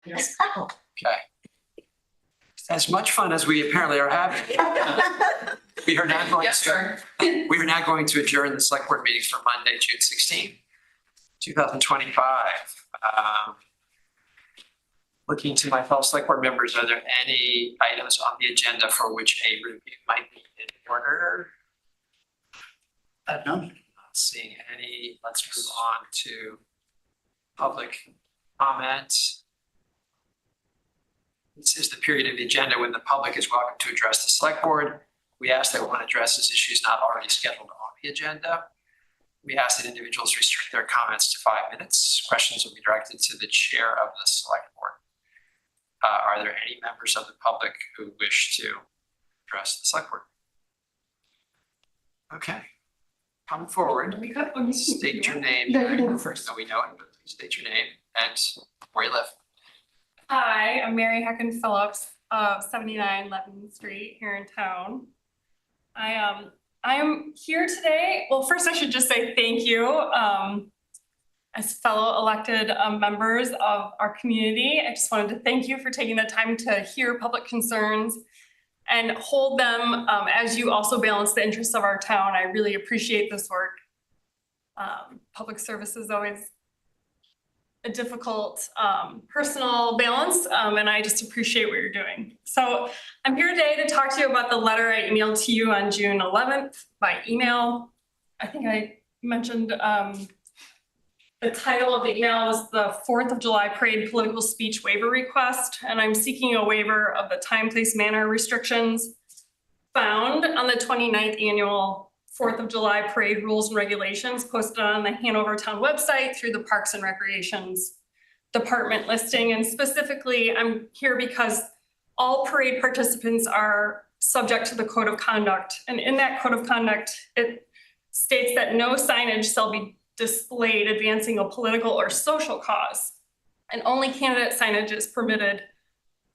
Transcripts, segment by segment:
Yes. Okay. As much fun as we apparently are having. We are now going to adjourn the select board meeting for Monday, June 16th, 2025. Looking to my fellow select board members, are there any items on the agenda for which a review might be in order? No. Not seeing any. Let's move on to public comment. This is the period of the agenda when the public is welcome to address the select board. We ask that one addresses issues not already scheduled on the agenda. We ask that individuals restrict their comments to 5 minutes. Questions will be directed to the chair of the select board. Are there any members of the public who wish to address the select board? Okay, come forward. State your name. No, you go first. No, we know it, but please state your name and where you live. Hi, I'm Mary Hecken Phillips of 79 Lebanon Street here in town. I am here today. Well, first I should just say thank you. As fellow elected members of our community, I just wanted to thank you for taking the time to hear public concerns and hold them as you also balance the interests of our town. I really appreciate this work. Public service is always a difficult personal balance, and I just appreciate what you're doing. So I'm here today to talk to you about the letter I emailed to you on June 11th by email. I think I mentioned the title of the email was the 4th of July Parade Political Speech Waiver Request, and I'm seeking a waiver of the time, place, manner restrictions found on the 29th annual 4th of July Parade Rules and Regulations posted on the Hanover Town website through the Parks and Recreations Department listing. And specifically, I'm here because all parade participants are subject to the Code of Conduct. And in that Code of Conduct, it states that no signage shall be displayed advancing a political or social cause. And only candidate signage is permitted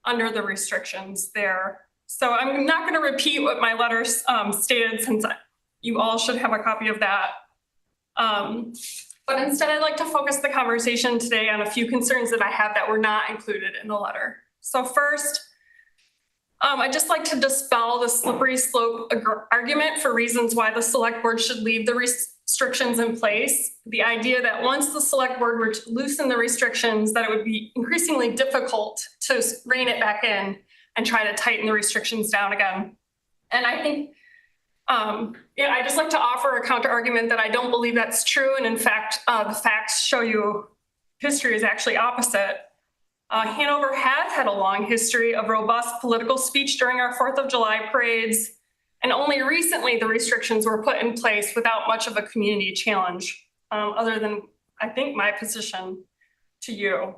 under the restrictions there. So I'm not going to repeat what my letter stated, since you all should have a copy of that. But instead, I'd like to focus the conversation today on a few concerns that I have that were not included in the letter. So first, I'd just like to dispel the slippery slope argument for reasons why the select board should leave the restrictions in place. The idea that once the select board were to loosen the restrictions, that it would be increasingly difficult to rein it back in and try to tighten the restrictions down again. And I think I just like to offer a counter argument that I don't believe that's true. And in fact, the facts show you history is actually opposite. Hanover has had a long history of robust political speech during our 4th of July parades. And only recently the restrictions were put in place without much of a community challenge, other than, I think, my position to you.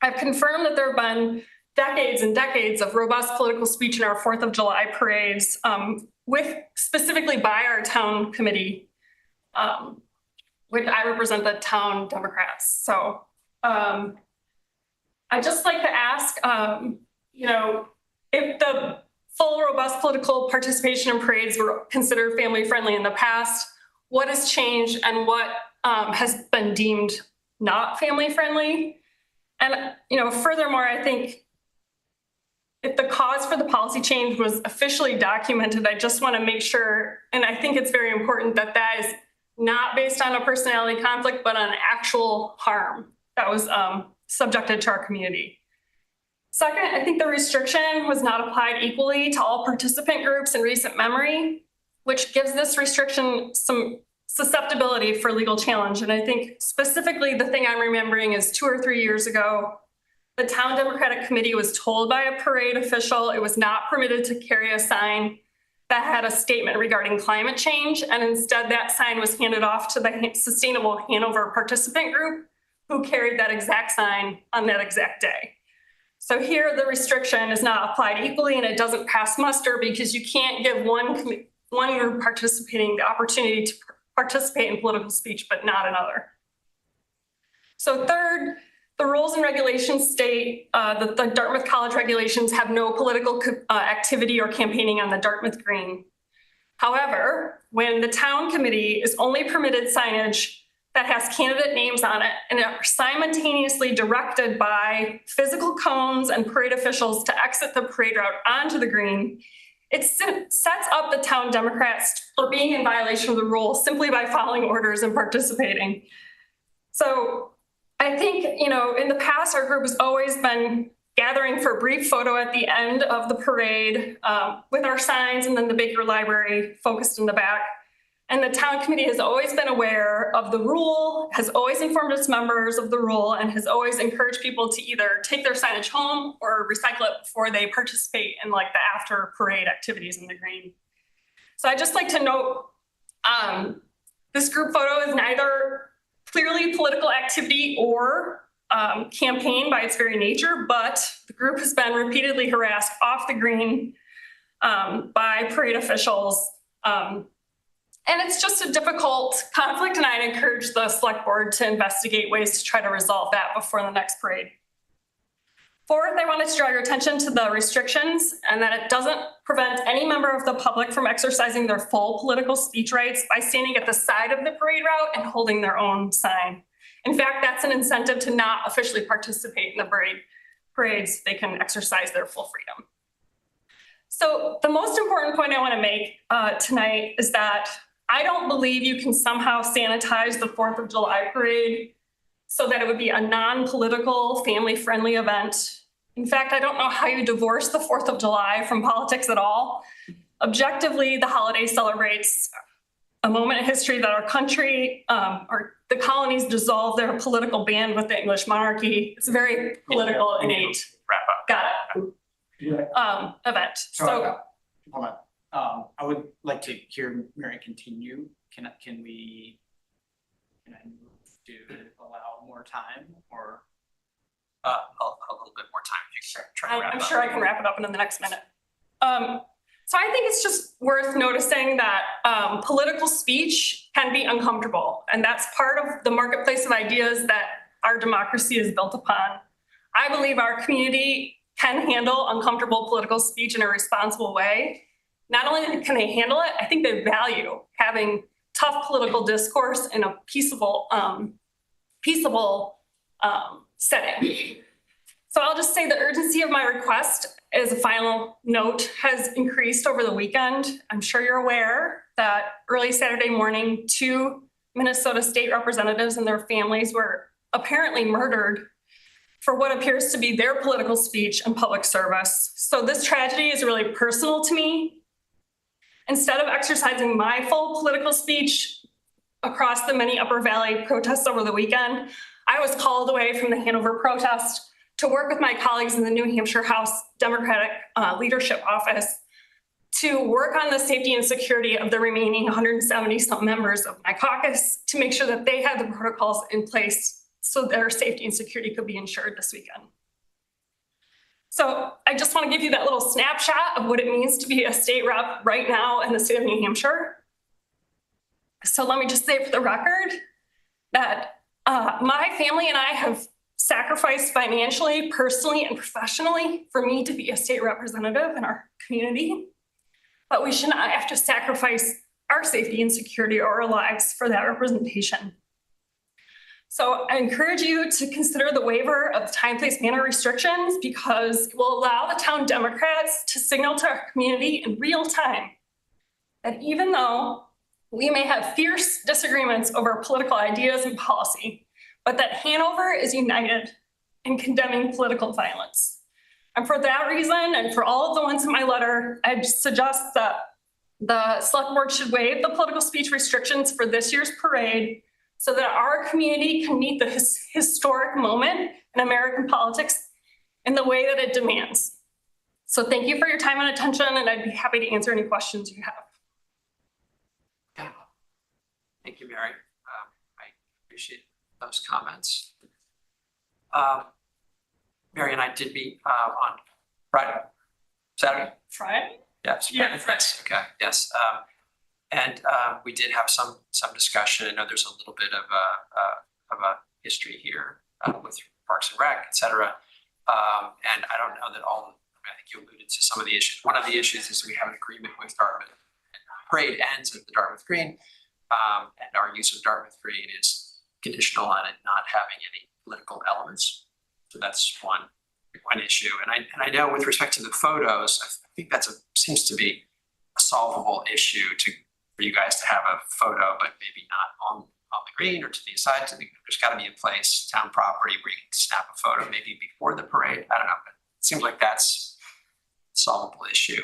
I've confirmed that there have been decades and decades of robust political speech in our 4th of July parades, specifically by our town committee, which I represent the town Democrats. So I'd just like to ask, if the full robust political participation in parades were considered family friendly in the past, what has changed and what has been deemed not family friendly? And, furthermore, I think if the cause for the policy change was officially documented, I just want to make sure, and I think it's very important, that that is not based on a personality conflict, but on actual harm that was subjected to our community. Second, I think the restriction was not applied equally to all participant groups in recent memory, which gives this restriction some susceptibility for legal challenge. And I think specifically the thing I'm remembering is 2 or 3 years ago, the town Democratic Committee was told by a parade official it was not permitted to carry a sign that had a statement regarding climate change. And instead that sign was handed off to the Sustainable Hanover participant group, who carried that exact sign on that exact day. So here the restriction is not applied equally, and it doesn't pass muster because you can't give one group participating the opportunity to participate in political speech, but not another. So third, the rules and regulations state that the Dartmouth College regulations have no political activity or campaigning on the Dartmouth Green. However, when the town committee is only permitted signage that has candidate names on it and are simultaneously directed by physical cones and parade officials to exit the parade route onto the green, it sets up the town Democrats for being in violation of the rule simply by following orders and participating. So I think, in the past, our group has always been gathering for a brief photo at the end of the parade with our signs and then the Baker Library focused in the back. And the town committee has always been aware of the rule, has always informed its members of the rule, and has always encouraged people to either take their signage home or recycle it before they participate in like the after parade activities in the green. So I'd just like to note, this group photo is neither clearly political activity or campaign by its very nature, but the group has been repeatedly harassed off the green by parade officials. And it's just a difficult conflict, and I'd encourage the select board to investigate ways to try to resolve that before the next parade. Fourth, I wanted to draw your attention to the restrictions and that it doesn't prevent any member of the public from exercising their full political speech rights by standing at the side of the parade route and holding their own sign. In fact, that's an incentive to not officially participate in the parades. They can exercise their full freedom. So the most important point I want to make tonight is that I don't believe you can somehow sanitize the 4th of July parade so that it would be a non-political, family-friendly event. In fact, I don't know how you divorce the 4th of July from politics at all. Objectively, the holiday celebrates a moment in history that our country, or the colonies dissolved their political band with the English monarchy. It's very political, innate. Wrap up. Got it. Yeah. Event. So hold on. I would like to hear Mary continue. Can I move to allow more time or a little bit more time if you can try to wrap I'm up. sure I can wrap it up in the next minute. So I think it's just worth noticing that political speech can be uncomfortable, and that's part of the marketplace of ideas that our democracy is built upon. I believe our community can handle uncomfortable political speech in a responsible way. Not only can they handle it, I think they value having tough political discourse in a peaceable setting. So I'll just say the urgency of my request as a final note has increased over the weekend. I'm sure you're aware that early Saturday morning, 2 Minnesota state representatives and their families were apparently murdered for what appears to be their political speech and public service. So this tragedy is really personal to me. Instead of exercising my full political speech across the many Upper Valley protests over the weekend, I was called away from the Hanover protest to work with my colleagues in the New Hampshire House Democratic Leadership Office to work on the safety and security of the remaining 170 some members of my caucus to make sure that they had the protocols in place so their safety and security could be ensured this weekend. So I just want to give you that little snapshot of what it means to be a state rep right now in the state of New Hampshire. So let me just say for the record that my family and I have sacrificed financially, personally, and professionally for me to be a state representative in our community. But we should not have to sacrifice our safety and security or our lives for that representation. So I encourage you to consider the waiver of the time, place, manner restrictions because it will allow the town Democrats to signal to our community in real time that even though we may have fierce disagreements over political ideas and policy, but that Hanover is united in condemning political violence. And for that reason, and for all of the ones in my letter, I suggest that the select board should waive the political speech restrictions for this year's parade so that our community can meet the historic moment in American politics in the way that it demands. So thank you for your time and attention, and I'd be happy to answer any questions you have. Thank you, Mary. I appreciate those comments. Mary and I did meet on Friday, Saturday. Friday? Yes. Yes. Yes. Okay. Yes. And we did have some discussion. I know there's a little bit of a history here with Parks and Rec, et cetera. And I don't know that all. I think you alluded to some of the issues. One of the issues is we have an agreement with Dartmouth. Parade ends at the Dartmouth Green, and our use of Dartmouth Green is conditional on it not having any political elements. So that's one issue. And I know with respect to the photos, I think seems to be a solvable issue for you guys to have a photo, but maybe not on the green or to the side. There's got to be a place, town property, where you can snap a photo maybe before the parade. I don't know, but it seems like that's a solvable issue.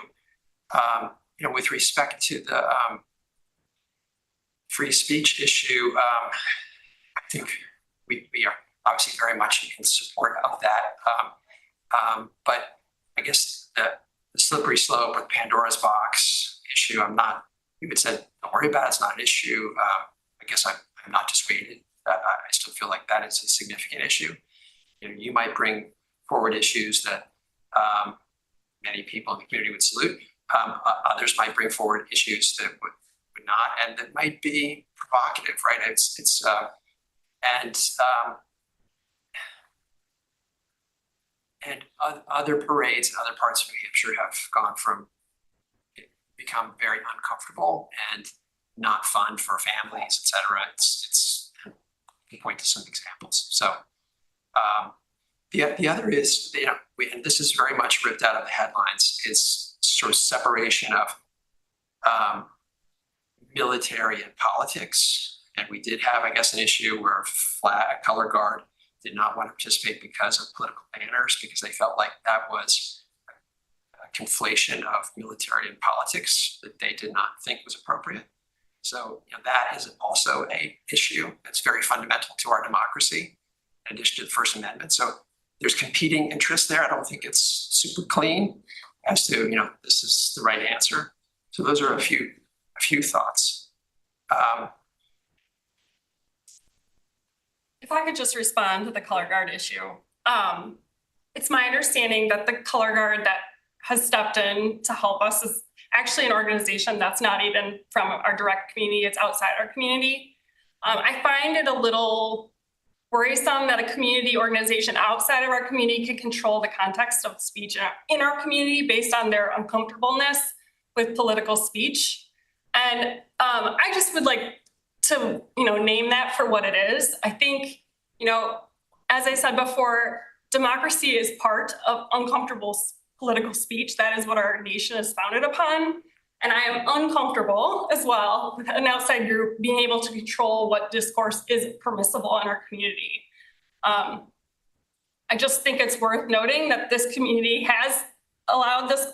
With respect to the free speech issue, I think we are obviously very much in support of that. But I guess the slippery slope with Pandora's box issue, you had said, don't worry about it, it's not an issue. I guess I'm not dissuaded. I still feel like that is a significant issue. You might bring forward issues that many people in the community would salute. Others might bring forward issues that would not, and that might be provocative, right? And other parades in other parts of New Hampshire have become very uncomfortable and not fun for families, et cetera. You can point to some examples. So the other is, and this is very much ripped out of the headlines, is sort of separation of military and politics. And we did have, I guess, an issue where a color guard did not want to participate because of political banners, because they felt like that was a conflation of military and politics that they did not think was appropriate. So that is also an issue that's very fundamental to our democracy, in addition to the First Amendment. So there's competing interests there. I don't think it's super clean as to, this is the right answer. So those are a few thoughts. If I could just respond to the color guard issue. It's my understanding that the color guard that has stepped in to help us is actually an organization that's not even from our direct community, it's outside our community. I find it a little worrisome that a community organization outside of our community can control the context of speech in our community based on their uncomfortableness with political speech. And I just would like to, name that for what it is. I think, as I said before, democracy is part of uncomfortable political speech. That is what our nation is founded upon. And I am uncomfortable as well with an outside group being able to control what discourse is permissible in our community. I just think it's worth noting that this community has allowed this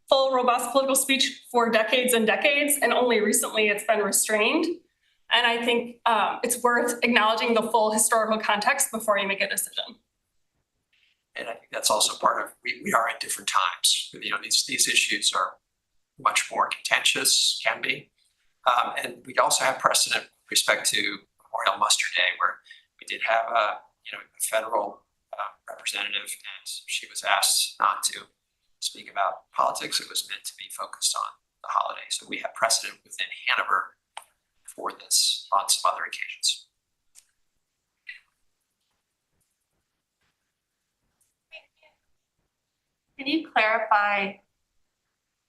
full, robust political speech for decades and decades, and only recently it's been restrained. And I think it's worth acknowledging the full historical context before you make a decision. And I think that's also part of, we are at different times. These issues are much more contentious, can be. And we also have precedent with respect to Memorial Muster Day, where we did have a federal representative, and she was asked not to speak about politics. It was meant to be focused on the holiday. So we have precedent within Hanover for this on some other occasions. Can you clarify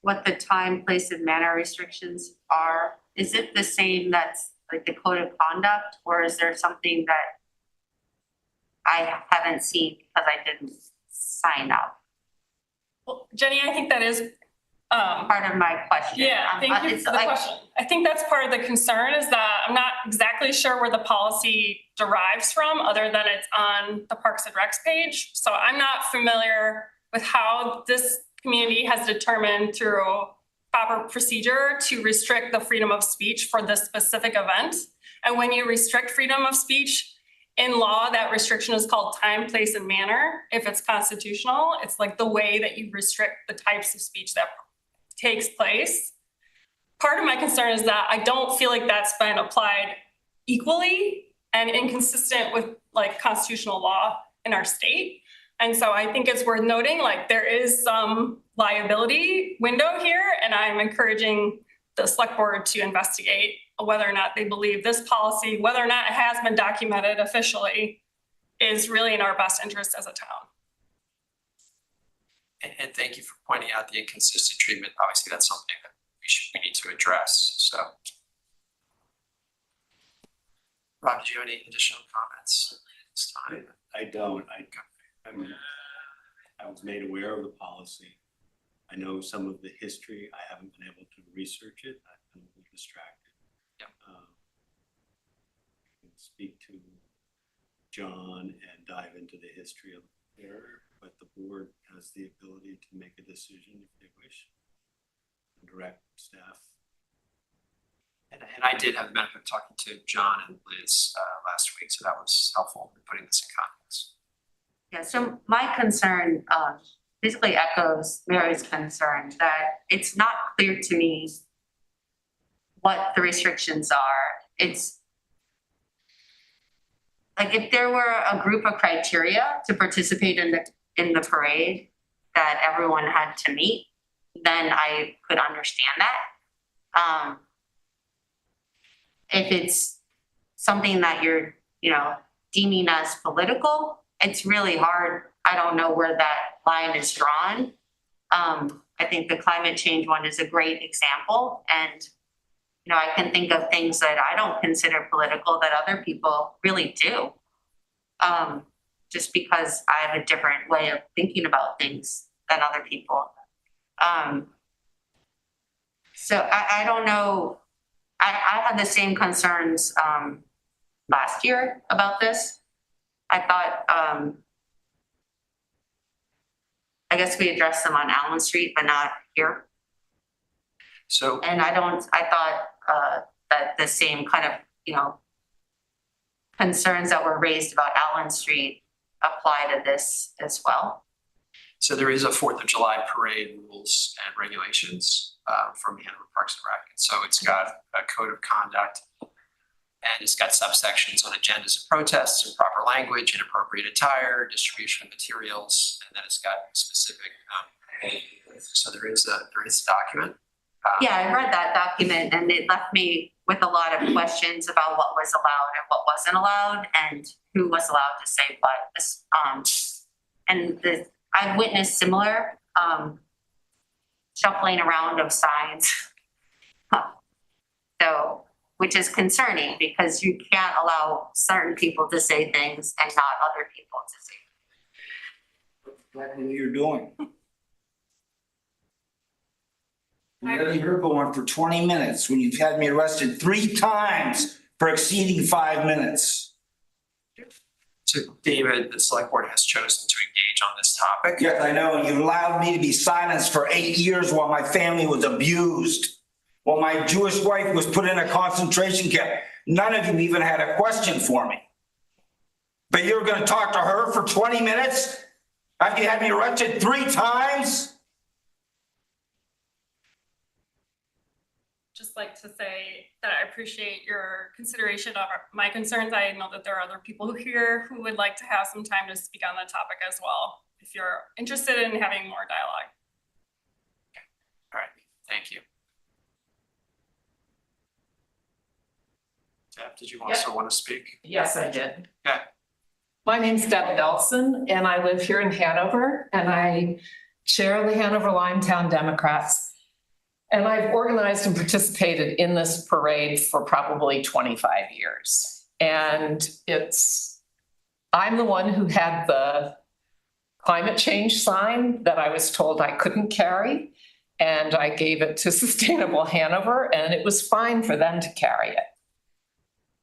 what the time, place, and manner restrictions are? Is it the same that's like the code of conduct, or is there something that I haven't seen because I didn't sign up? Well, Jenny, I think that is Part of my question. Yeah, thank you for the question. I think that's part of the concern, is that I'm not exactly sure where the policy derives from, other than it's on the Parks and Recs page. So I'm not familiar with how this community has determined through proper procedure to restrict the freedom of speech for this specific event. And when you restrict freedom of speech in law, that restriction is called time, place, and manner. If it's constitutional, it's like the way that you restrict the types of speech that takes place. Part of my concern is that I don't feel like that's been applied equally and inconsistent with like constitutional law in our state. And so I think it's worth noting, like, there is some liability window here, and I'm encouraging the select board to investigate whether or not they believe this policy, whether or not it has been documented officially, is really in our best interest as a town. And thank you for pointing out the inconsistent treatment. Obviously, that's something that we need to address. So, Rob, did you have any additional comments at this time? I don't. I was made aware of the policy. I know some of the history. I haven't been able to research it. I've been a little distracted. Yep. I can speak to John and dive into the history of the error, but the board has the ability to make a decision if they wish. Direct staff. And I did have the benefit of talking to John and Liz last week, so that was helpful in putting this in context. Yeah, so my concern basically echoes Mary's concern that it's not clear to me what the restrictions are. It's like if there were a group of criteria to participate in the parade that everyone had to meet, then I could understand that. If it's something that you're, deeming as political, it's really hard. I don't know where that line is drawn. I think the climate change one is a great example. And, I can think of things that I don't consider political that other people really do. Just because I have a different way of thinking about things than other people. So I don't know. I had the same concerns last year about this. I thought, I guess we addressed them on Allen Street, but not here. So, And I thought that the same kind of, concerns that were raised about Allen Street apply to this as well. so there is a 4th of July parade rules and regulations from Hanover Parks and Rec. So it's got a code of conduct and it's got subsections on agendas and protests and proper language, inappropriate attire, distribution of materials, and then it's got specific. So there is a document. Yeah, I read that document and it left me with a lot of questions about what was allowed and what wasn't allowed and who was allowed to say what. I've witnessed similar shuffling around of signs. So, which is concerning because you can't allow certain people to say things and not other people to say. That's what you're doing. You're going for 20 minutes when you've had me arrested 3 times for exceeding 5 minutes. So David, the select board has chosen to engage on this topic. Yes, I know, and you allowed me to be silenced for 8 years while my family was abused. While my Jewish wife was put in a concentration camp. None of you even had a question for me. But you're gonna talk to her for 20 minutes after you had me arrested 3 times? Just like to say that I appreciate your consideration of my concerns. I know that there are other people here who would like to have some time to speak on the topic as well, if you're interested in having more dialogue. All right, thank you. Deb, did you also want to speak? Yes, I did. Okay. My name's Deb Nelson and I live here in Hanover and I chair the Hanover Limetown Democrats. And I've organized and participated in this parade for probably 25 years. And I'm the one who had the climate change sign that I was told I couldn't carry. And I gave it to Sustainable Hanover and it was fine for them to carry it.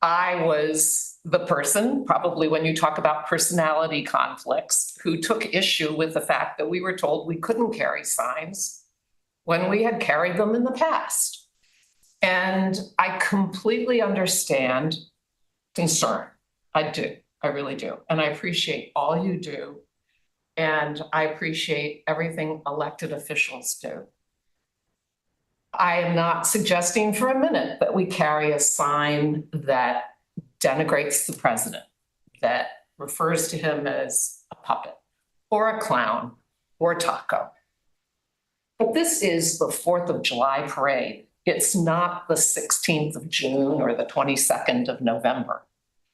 I was the person, probably when you talk about personality conflicts, who took issue with the fact that we were told we couldn't carry signs when we had carried them in the past. And I completely understand concern. I do, I really do. And I appreciate all you do. And I appreciate everything elected officials do. I am not suggesting for a minute that we carry a sign that denigrates the president, that refers to him as a puppet or a clown or a taco. But this is the 4th of July parade. It's not the 16th of June or the 22nd of November.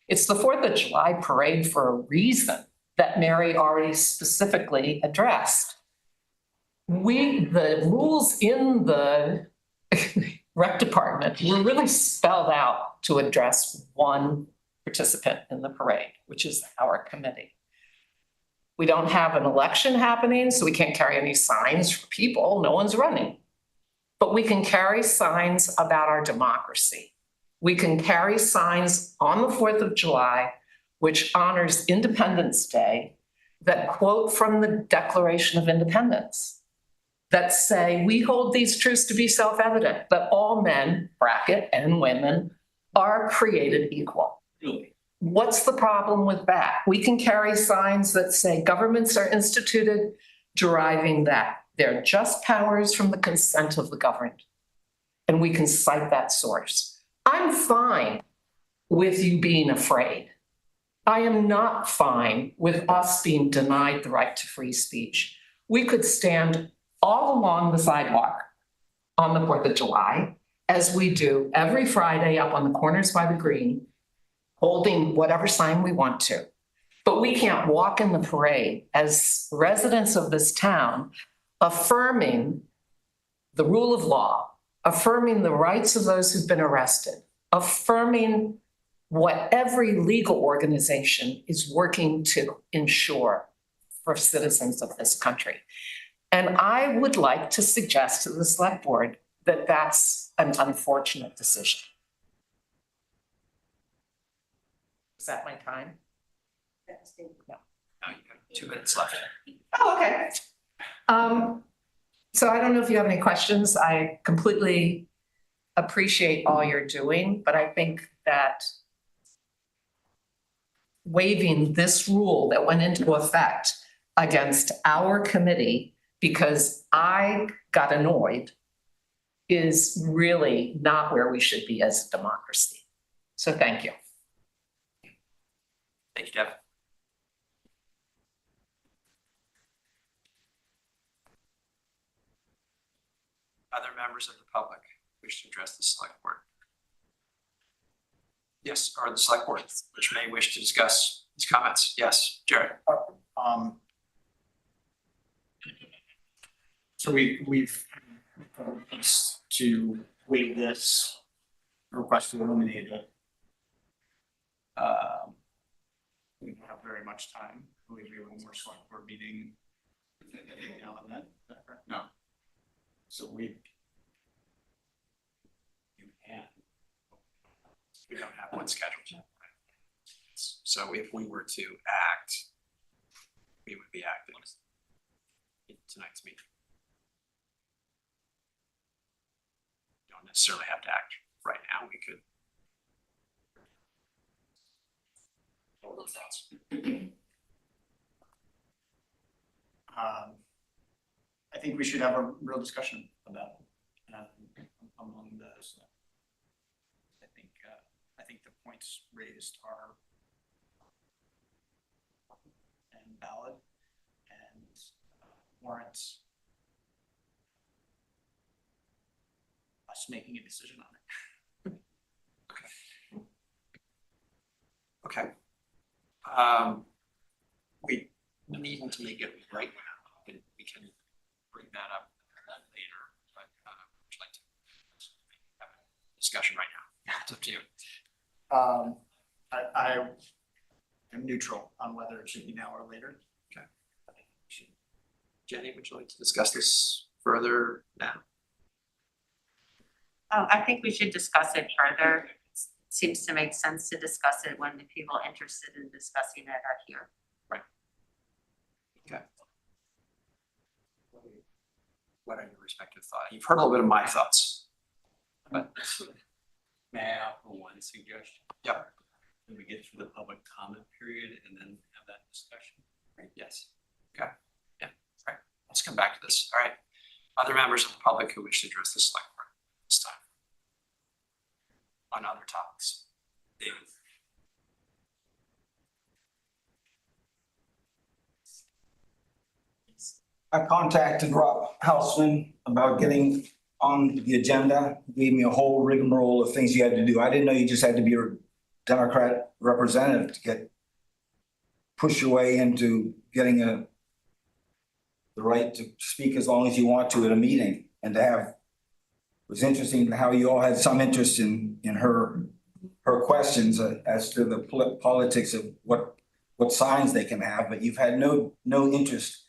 It's the 4th of July parade for a reason that Mary already specifically addressed. The rules in the rec department were really spelled out to address one participant in the parade, which is our committee. We don't have an election happening, so we can't carry any signs for people. No one's running. But we can carry signs about our democracy. We can carry signs on the 4th of July, which honors Independence Day, that quote from the Declaration of Independence, that say, we hold these truths to be self-evident, that all men, bracket, and women are created equal. Really? What's the problem with that? We can carry signs that say governments are instituted deriving that they're just powers from the consent of the governed. And we can cite that source. I'm fine with you being afraid. I am not fine with us being denied the right to free speech. We could stand all along the sidewalk on the 4th of July, as we do every Friday up on the corners by the green, holding whatever sign we want to. But we can't walk in the parade as residents of this town, affirming the rule of law, affirming the rights of those who've been arrested, affirming what every legal organization is working to ensure for citizens of this country. And I would like to suggest to the select board that that's an unfortunate decision. Is that my time? Now you have 2 minutes left. Oh, okay. So I don't know if you have any questions. I completely appreciate all you're doing, but I think that waiving this rule that went into effect against our committee because I got annoyed is really not where we should be as a democracy. So thank you. Thank you, Deb. Other members of the public wish to address the select board? Yes, or the select board, which may wish to discuss these comments. Yes, Jared. So we've to waive this request to eliminate it. We don't have very much time. I believe we have one more select board meeting now and then. Is that correct? No. So we don't have one scheduled. So if we were to act, we would be acting in tonight's meeting. You don't necessarily have to act right now. We could. What are those thoughts? I think we should have a real discussion about among those. I think the points raised are and valid and warrants us making a decision on it. Okay. We need to make it right now. We can bring that up later, but would you like to have a discussion right now? It's up to you. I am neutral on whether it should be now or later. Okay. Jenny, would you like to discuss this further now? I think we should discuss it further. Seems to make sense to discuss it when the people interested in discussing it are here. Right. Okay. What are your respective thoughts? You've heard a little bit of my thoughts. But May I offer one suggestion? Yep. Can we get through the public comment period and then have that discussion? Right. Yes. Okay. Yeah. All right. Let's come back to this. All right. Other members of the public who wish to address the select board this time on other topics. David. I contacted Rob Houseman about getting on the agenda. He gave me a whole rigmarole of things you had to do. I didn't know you just had to be a Democrat representative to push your way into getting the right to speak as long as you want to at a meeting and to have. It was interesting how you all had some interest in her her questions as to the politics of what signs they can have, but you've had no interest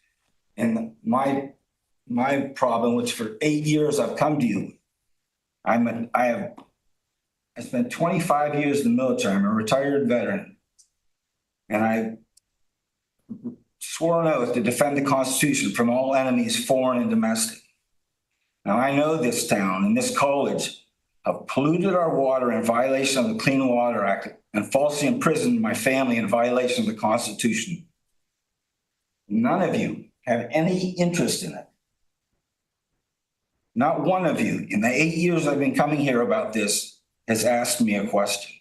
in my problem, which for 8 years I've come to you. I spent 25 years in the military. I'm a retired veteran. And I swore an oath to defend the Constitution from all enemies, foreign and domestic. Now, I know this town and this college have polluted our water in violation of the Clean Water Act and falsely imprisoned my family in violation of the Constitution. None of you have any interest in it. Not one of you in the 8 years I've been coming here about this has asked me a question.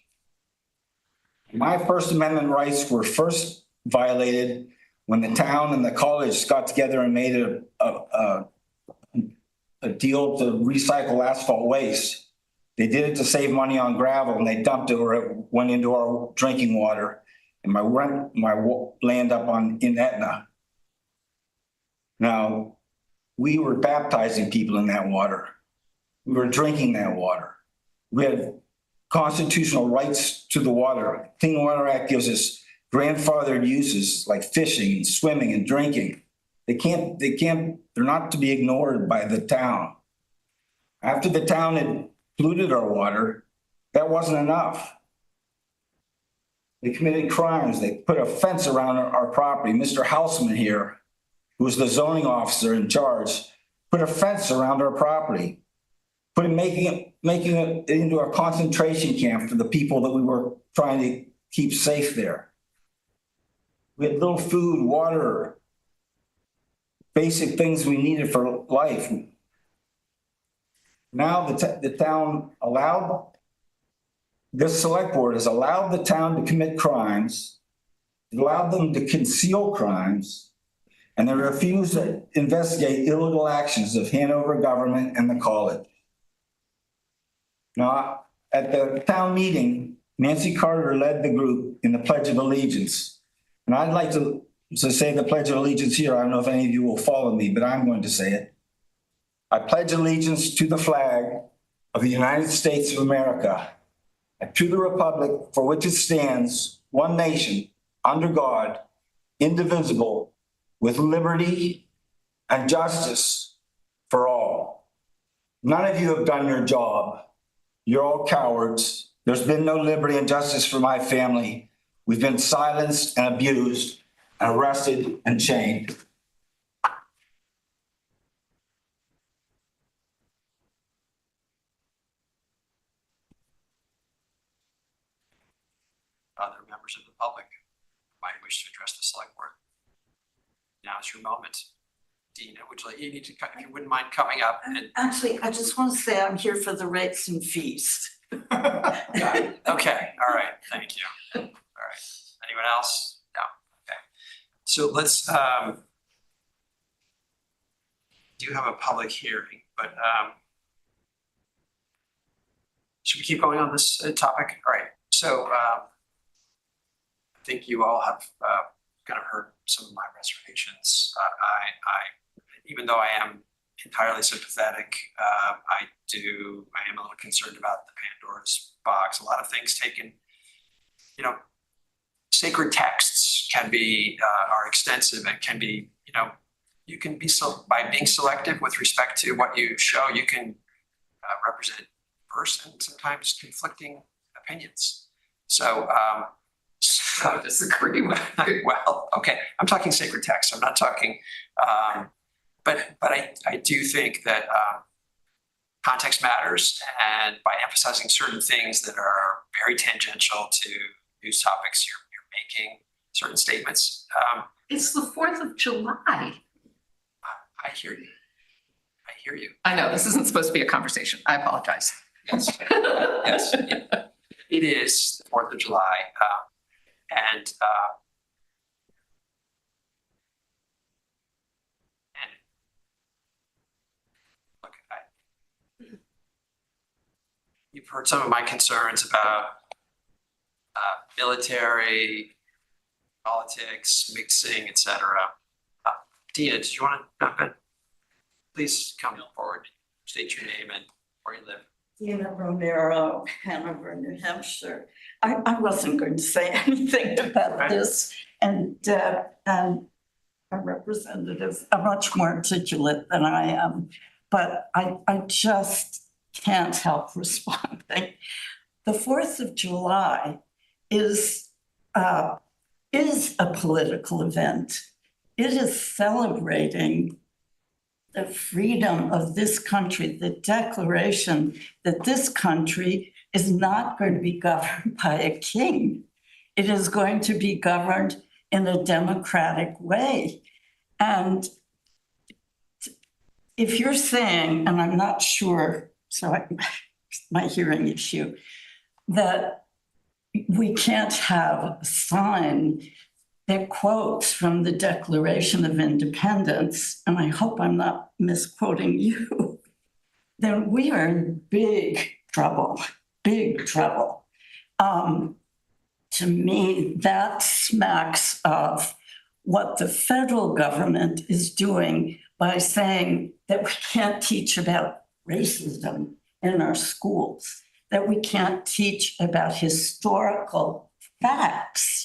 My First Amendment rights were first violated when the town and the college got together and made a deal to recycle asphalt waste. They did it to save money on gravel, and they dumped it or it went into our drinking water. And my land up in Etna. Now, we were baptizing people in that water. We were drinking that water. We had constitutional rights to the water. Clean Water Act gives us grandfathered uses like fishing and swimming and drinking. They're not to be ignored by the town. After the town had polluted our water, that wasn't enough. They committed crimes. They put a fence around our property. Mr. Houseman here, who was the zoning officer in charge, put a fence around our property, making it into a concentration camp for the people that we were trying to keep safe there. We had little food, water, basic things we needed for life. Now the town this select board has allowed the town to commit crimes, allowed them to conceal crimes, and they refuse to investigate illegal actions of Hanover government and the college. Now, at the town meeting, Nancy Carter led the group in the Pledge of Allegiance. And I'd like to say the Pledge of Allegiance here. I don't know if any of you will follow me, but I'm going to say it. I pledge allegiance to the flag of the United States of America and to the republic for which it stands, one nation, under God, indivisible, with liberty and justice for all. None of you have done your job. You're all cowards. There's been no liberty and justice for my family. We've been silenced and abused, and arrested and chained. Other members of the public might wish to address the select board. Now's your moment. Dina, you need to, if you wouldn't mind coming up and. Actually, I just want to say I'm here for the rates and fees. Okay, all right, thank you. All right, anyone else? No, okay. So let's, do have a public hearing, but should we keep going on this topic? All right, so I think you all have kind of heard some of my reservations. Even though I am entirely sympathetic, I am a little concerned about the Pandora's box. A lot of things taken, sacred texts can be, are extensive and can be, you can be, by being selective with respect to what you show, you can represent first and sometimes conflicting opinions. So, I disagree with you. well, okay, I'm talking sacred text. I'm not talking, but I do think that context matters, and by emphasizing certain things that are very tangential to news topics, you're making certain statements. It's the 4th of July. I hear you. I hear you. I know, this isn't supposed to be a conversation. I apologize. Yes, yes, it is the 4th of July. And look, you've heard some of my concerns about military, politics, mixing, etc. Dina, did you want to jump in? Please come forward, state your name and where you live. Dina Romero, Hanover, New Hampshire. I wasn't going to say anything about this, and Deb and our representatives are much more articulate than I am, but I just can't help responding. The 4th of July is a political event. It is celebrating the freedom of this country, the declaration that this country is not going to be governed by a king. It is going to be governed in a democratic way. And if you're saying, and I'm not sure, so my hearing issue, that we can't have a sign that quotes from the Declaration of Independence, and I hope I'm not misquoting you, then we are in big trouble, big trouble. To me, that smacks of what the federal government is doing by saying that we can't teach about racism in our schools, that we can't teach about historical facts.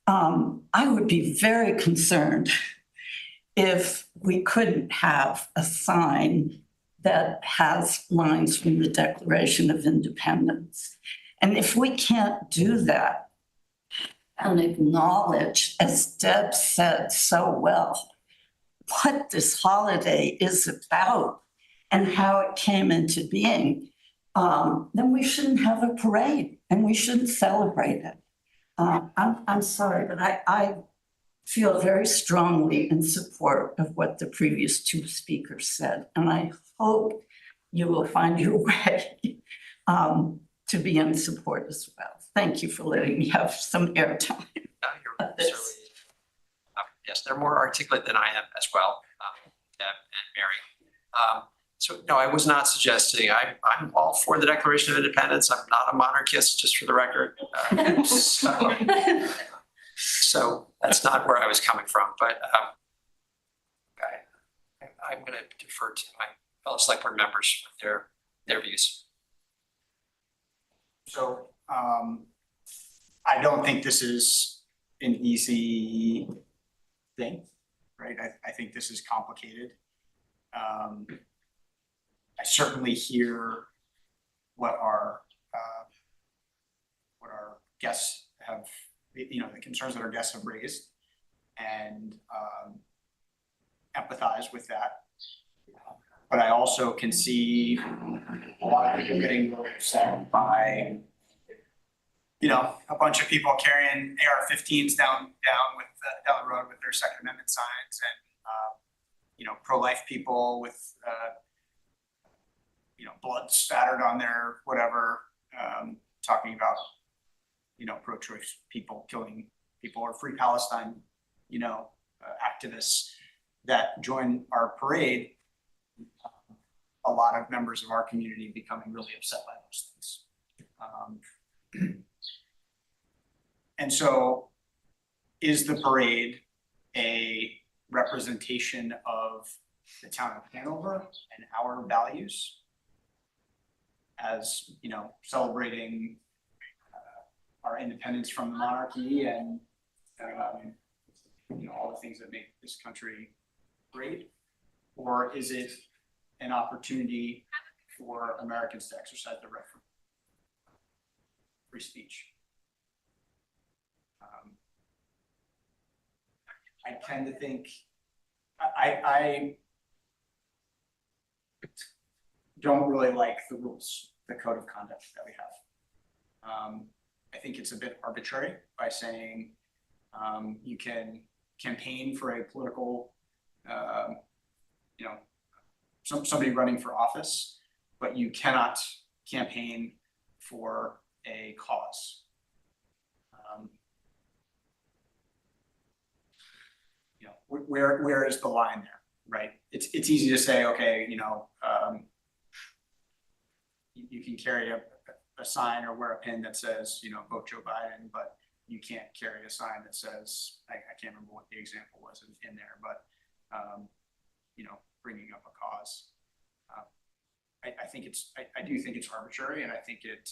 I would be very concerned if we couldn't have a sign that has lines from the Declaration of Independence. And if we can't do that and acknowledge, as Deb said so well, what this holiday is about and how it came into being, then we shouldn't have a parade and we shouldn't celebrate it. I'm sorry, but I feel very strongly in support of what the previous two speakers said, and I hope you will find your way to be in support as well. Thank you for letting me have some airtime. Yes, they're more articulate than I am as well, Deb and Mary. So no, I was not suggesting, I'm all for the Declaration of Independence. I'm not a monarchist, just for the record. So that's not where I was coming from, but I'm going to defer to my fellow select board members with their views. So I don't think this is an easy thing, right? I think this is complicated. I certainly hear what our guests have, the concerns that our guests have raised, and empathize with that. But I also can see a lot of people getting really upset by, a bunch of people carrying AR-15s down the road with their Second Amendment signs, and pro-life people with blood spattered on their whatever, talking about pro-choice people killing people, or Free Palestine activists that join our parade. A lot of members of our community becoming really upset by those things. And so is the parade a representation of the town of Hanover and our values as, celebrating our independence from the monarchy and all the things that make this country great? Or is it an opportunity for Americans to exercise their right for free speech? I tend to think, I don't really like the rules, the code of conduct that we have. I think it's a bit arbitrary by saying you can campaign for a political, somebody running for office, but you cannot campaign for a cause. Where is the line there, right? It's easy to say, okay, you can carry a sign or wear a pin that says, vote Joe Biden, but you can't carry a sign that says, I can't remember what the example was in there, but bringing up a cause. I think I do think it's arbitrary, and I think it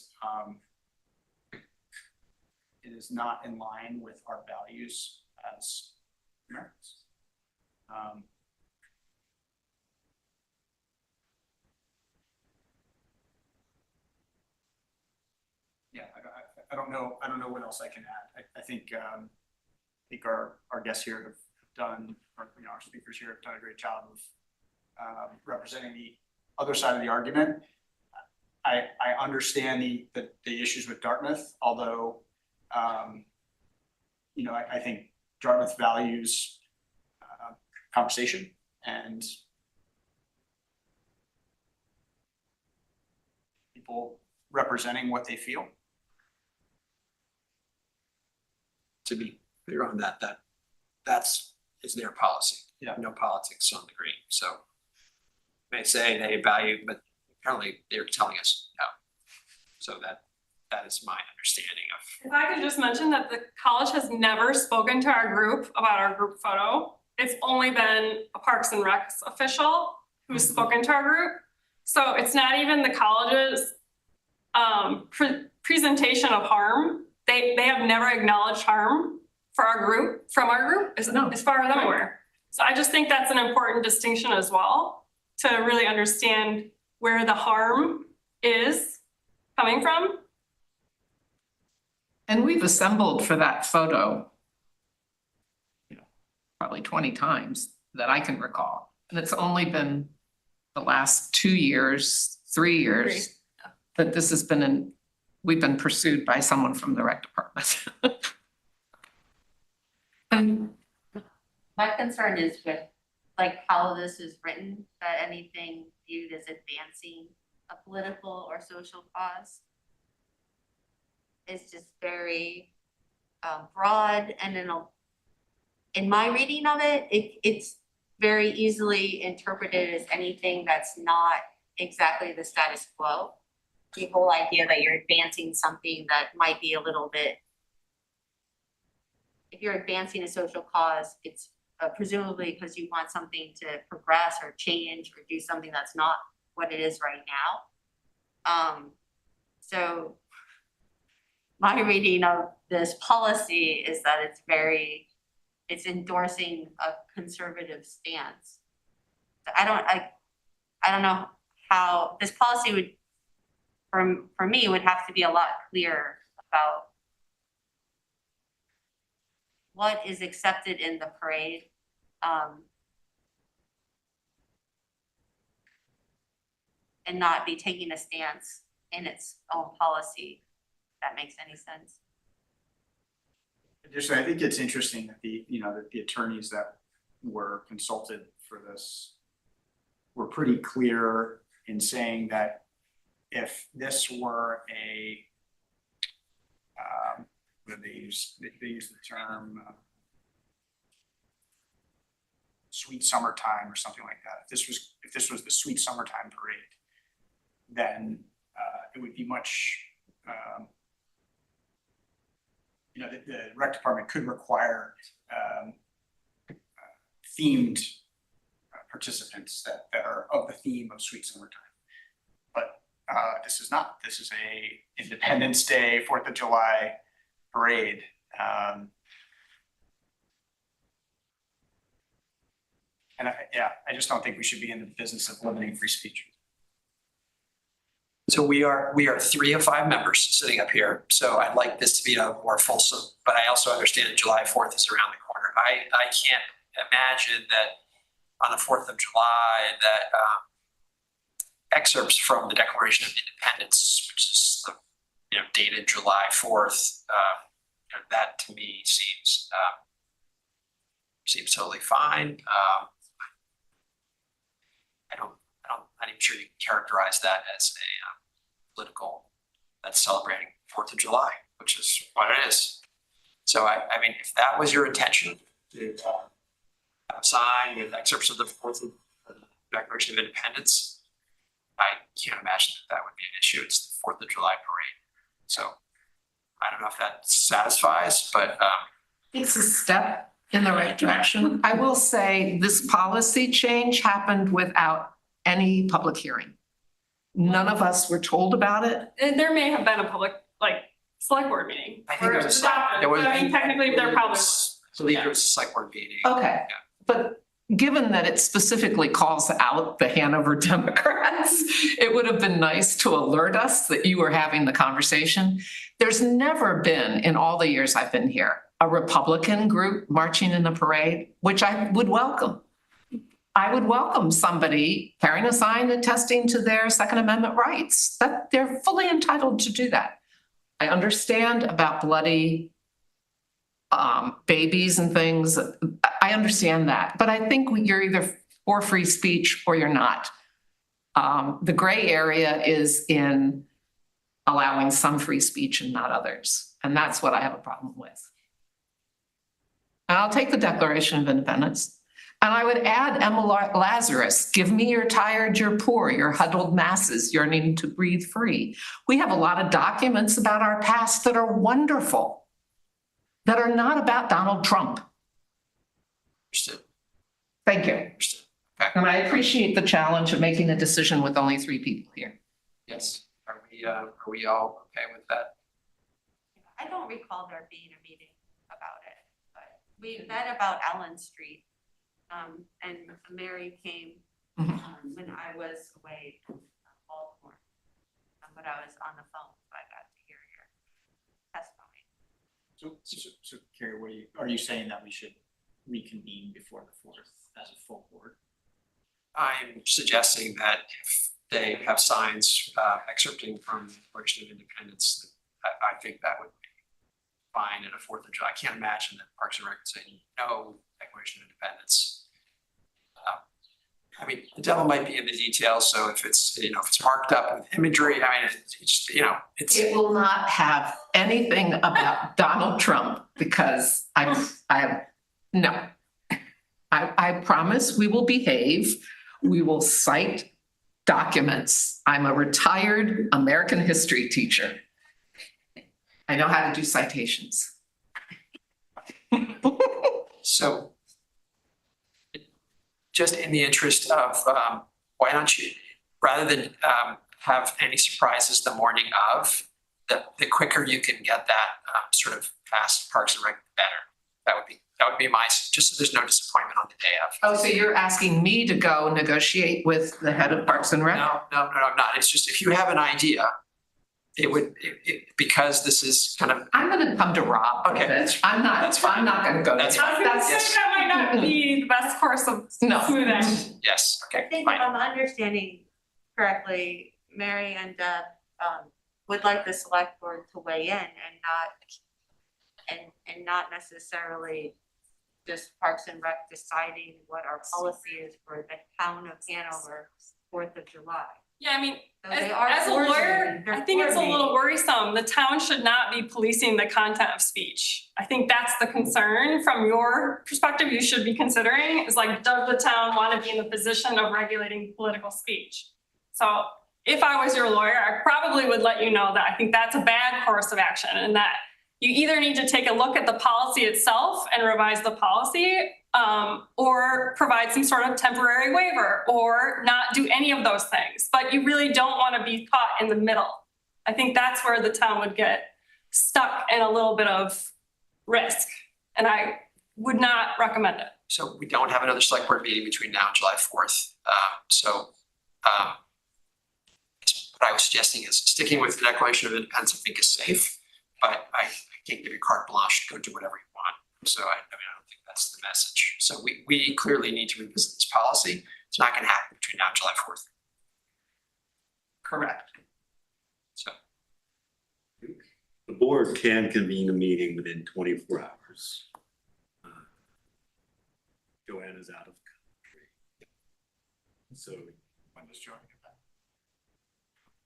is not in line with our values as Americans. Yeah, I don't know what else I can add. I think our guests here have done, or our speakers here have done a great job of representing the other side of the argument. I understand the issues with Dartmouth, although I think Dartmouth values conversation and people representing what they feel. To be clear on that is their policy. Yeah. No politics on the green. So they say they value, but apparently they're telling us no. So that is my understanding of. If I could just mention that the college has never spoken to our group about our group photo. It's only been a Parks and Recs official who's spoken to our group. So it's not even the college's presentation of harm. They have never acknowledged harm for our group, from our group, as far as I'm aware. So I just think that's an important distinction as well, to really understand where the harm is coming from. And we've assembled for that photo, probably 20 times that I can recall. And it's only been the last 2 years, 3 years that this has been we've been pursued by someone from the rec department. My concern is with like how this is written, that anything viewed as advancing a political or social cause is just very broad, and in my reading of it, it's very easily interpreted as anything that's not exactly the status quo. The whole idea that you're advancing something that might be a little bit, if you're advancing a social cause, it's presumably because you want something to progress or change or do something that's not what it is right now. So my reading of this policy is that it's endorsing a conservative stance. I don't know how this policy would, for me, would have to be a lot clearer about what is accepted in the parade. And not be taking a stance in its own policy, if that makes any sense. Additionally, I think it's interesting that that the attorneys that were consulted for this were pretty clear in saying that if this were a, what did they use? They use the term sweet summertime or something like that. If this was the sweet summertime parade, then it would be much. The rec department could require themed participants that are of the theme of sweet summertime. But this is not. This is a Independence Day, 4th of July parade. And I just don't think we should be in the business of limiting free speech. So we are 3 of 5 members sitting up here. So I'd like this to be a more fulsome, but I also understand that July 4th is around the corner. I can't imagine that on the 4th of July that excerpts from the Declaration of Independence, which is dated July 4th, that to me seems totally fine. I'm not even sure you can characterize that as a political that's celebrating 4th of July, which is what it is. So I mean, if that was your intention, to have a sign with excerpts of the 4th of the Declaration of Independence, I can't imagine that would be an issue. It's the 4th of July parade. So I don't know if that satisfies, but It's a step in the right direction. I will say this policy change happened without any public hearing. None of us were told about it. And there may have been a public, like, select board meeting. I think or it was a adopted, there was. but I mean, technically, there probably I was. believe it was a select board meeting. Okay, but given that it specifically calls out the Hanover Democrats, it would have been nice to alert us that you were having the conversation. There's never been, in all the years I've been here, a Republican group marching in the parade, which I would welcome. I would welcome somebody carrying a sign attesting to their Second Amendment rights. That they're fully entitled to do that. I understand about bloody babies and things. I understand that, but I think you're either for free speech or you're not. The gray area is in allowing some free speech and not others. And that's what I have a problem with. And I'll take the Declaration of Independence. And I would add Emma Lazarus, give me your tired, your poor, your huddled masses yearning to breathe free. We have a lot of documents about our past that are wonderful, that are not about Donald Trump. Understood. Thank you. Understood. Okay. And I appreciate the challenge of making a decision with only 3 people here. Yes. Are we all okay with that? I don't recall there being a meeting about it, but we met about Allen Street. And Mary came when I was away in Baltimore. But I was on the phone, so I got to hear your testimony. So Carrie, are you saying that we should reconvene before the 4th as a full board? I'm suggesting that if they have signs excerpting from the Declaration of Independence, I think that would be fine at a 4th of July. I can't imagine that Parks and Rec would say no Declaration of Independence. I mean, the devil might be in the details. So if it's marked up with imagery, I mean, it's It will not have anything about Donald Trump because I promise we will behave. We will cite documents. I'm a retired American history teacher. I know how to do citations. So just in the interest of, why don't you, rather than have any surprises the morning of, the quicker you can get that sort of past Parks and Rec, the better. That would be my, just so there's no disappointment on the day of. Oh, so you're asking me to go negotiate with the head of Parks and Rec? No, I'm not. It's just if you have an idea, because this is kind of. I'm gonna come to Rob. Okay. I'm not gonna go. That's I was gonna say Yes. that might not be the best course of No. smoothing. Yes, I okay, think fine. if I'm understanding correctly, Mary and Deb would like the select board to weigh in and not necessarily just Parks and Rec deciding what our policy is for the town of Hanover 4th of July. Yeah, I mean, So they are as a lawyer, coordinating. They're I think it's a little coordinating. worrisome. The town should not be policing the content of speech. I think that's the concern from your perspective you should be considering is like, does the town want to be in the position of regulating political speech? So if I was your lawyer, I probably would let you know that I think that's a bad course of action and that you either need to take a look at the policy itself and revise the policy, or provide some sort of temporary waiver or not do any of those things. But you really don't want to be caught in the middle. I think that's where the town would get stuck in a little bit of risk. And I would not recommend it. So we don't have another select board meeting between now and July 4th. What I was suggesting is sticking with the Declaration of Independence, I think is safe, but I can't give you carte blanche to go do whatever you want. So I don't think that's the message. So we clearly need to revisit this policy. It's not gonna happen between now and July 4th. Correct. So, The board can convene a meeting within 24 hours. Joanna's out of the country. So When does Joanna get back?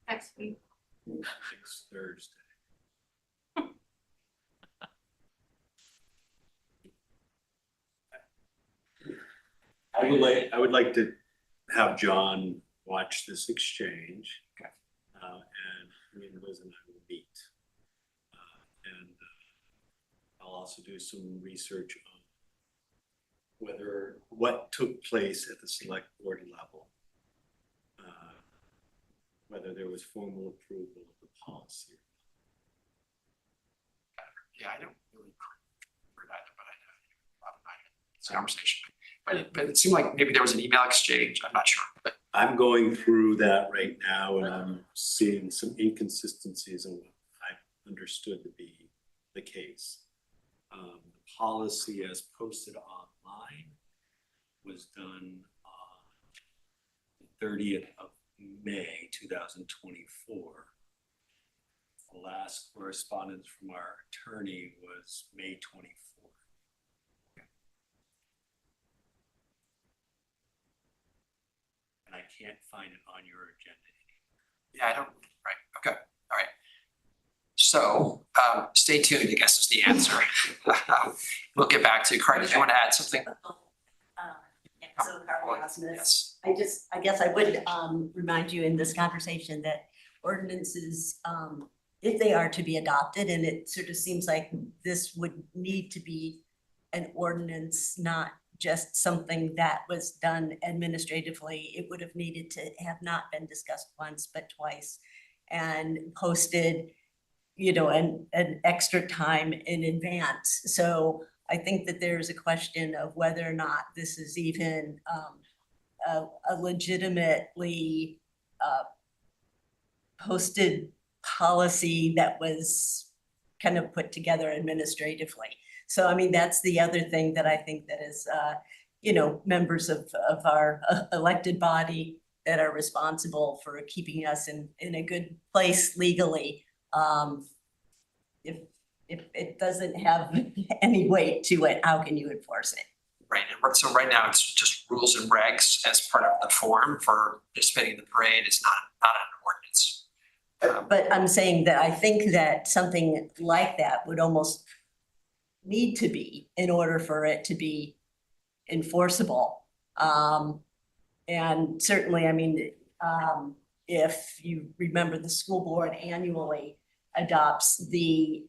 Next week. next Thursday. I would like to have John watch this exchange. Okay. And me and Liz and I will meet. And I'll also do some research on what took place at the select board level whether there was formal approval of the policy. Yeah, I don't really remember that, but I know it's a conversation. But it seemed like maybe there was an email exchange. I'm not sure, but I'm going through that right now and I'm seeing some inconsistencies in what I understood to be the case. The policy as posted online was done on the 30th of May, 2024. The last correspondence from our attorney was May 24th. And I can't find it on your agenda. yeah, I don't, right, okay, all right. So, stay tuned, I guess is the answer. We'll get back to you. Carly, did you want to add something? So Carly Osmus, Yes. I guess I would remind you in this conversation that ordinances, if they are to be adopted, and it sort of seems like this would need to be an ordinance, not just something that was done administratively. It would have needed to have not been discussed once, but twice, and posted, you know, an extra time in advance. So I think that there's a question of whether or not this is even a legitimately posted policy that was kind of put together administratively. So, I mean, that's the other thing that I think that is, you know, members of our elected body that are responsible for keeping us in a good place legally. If it doesn't have any weight to it, how can you enforce it? Right, and so right now it's just rules and regs as part of the form for participating in the parade. It's not an ordinance. But I'm saying that I think that something like that would almost need to be in order for it to be enforceable. And certainly, I mean, if you remember, the school board annually adopts the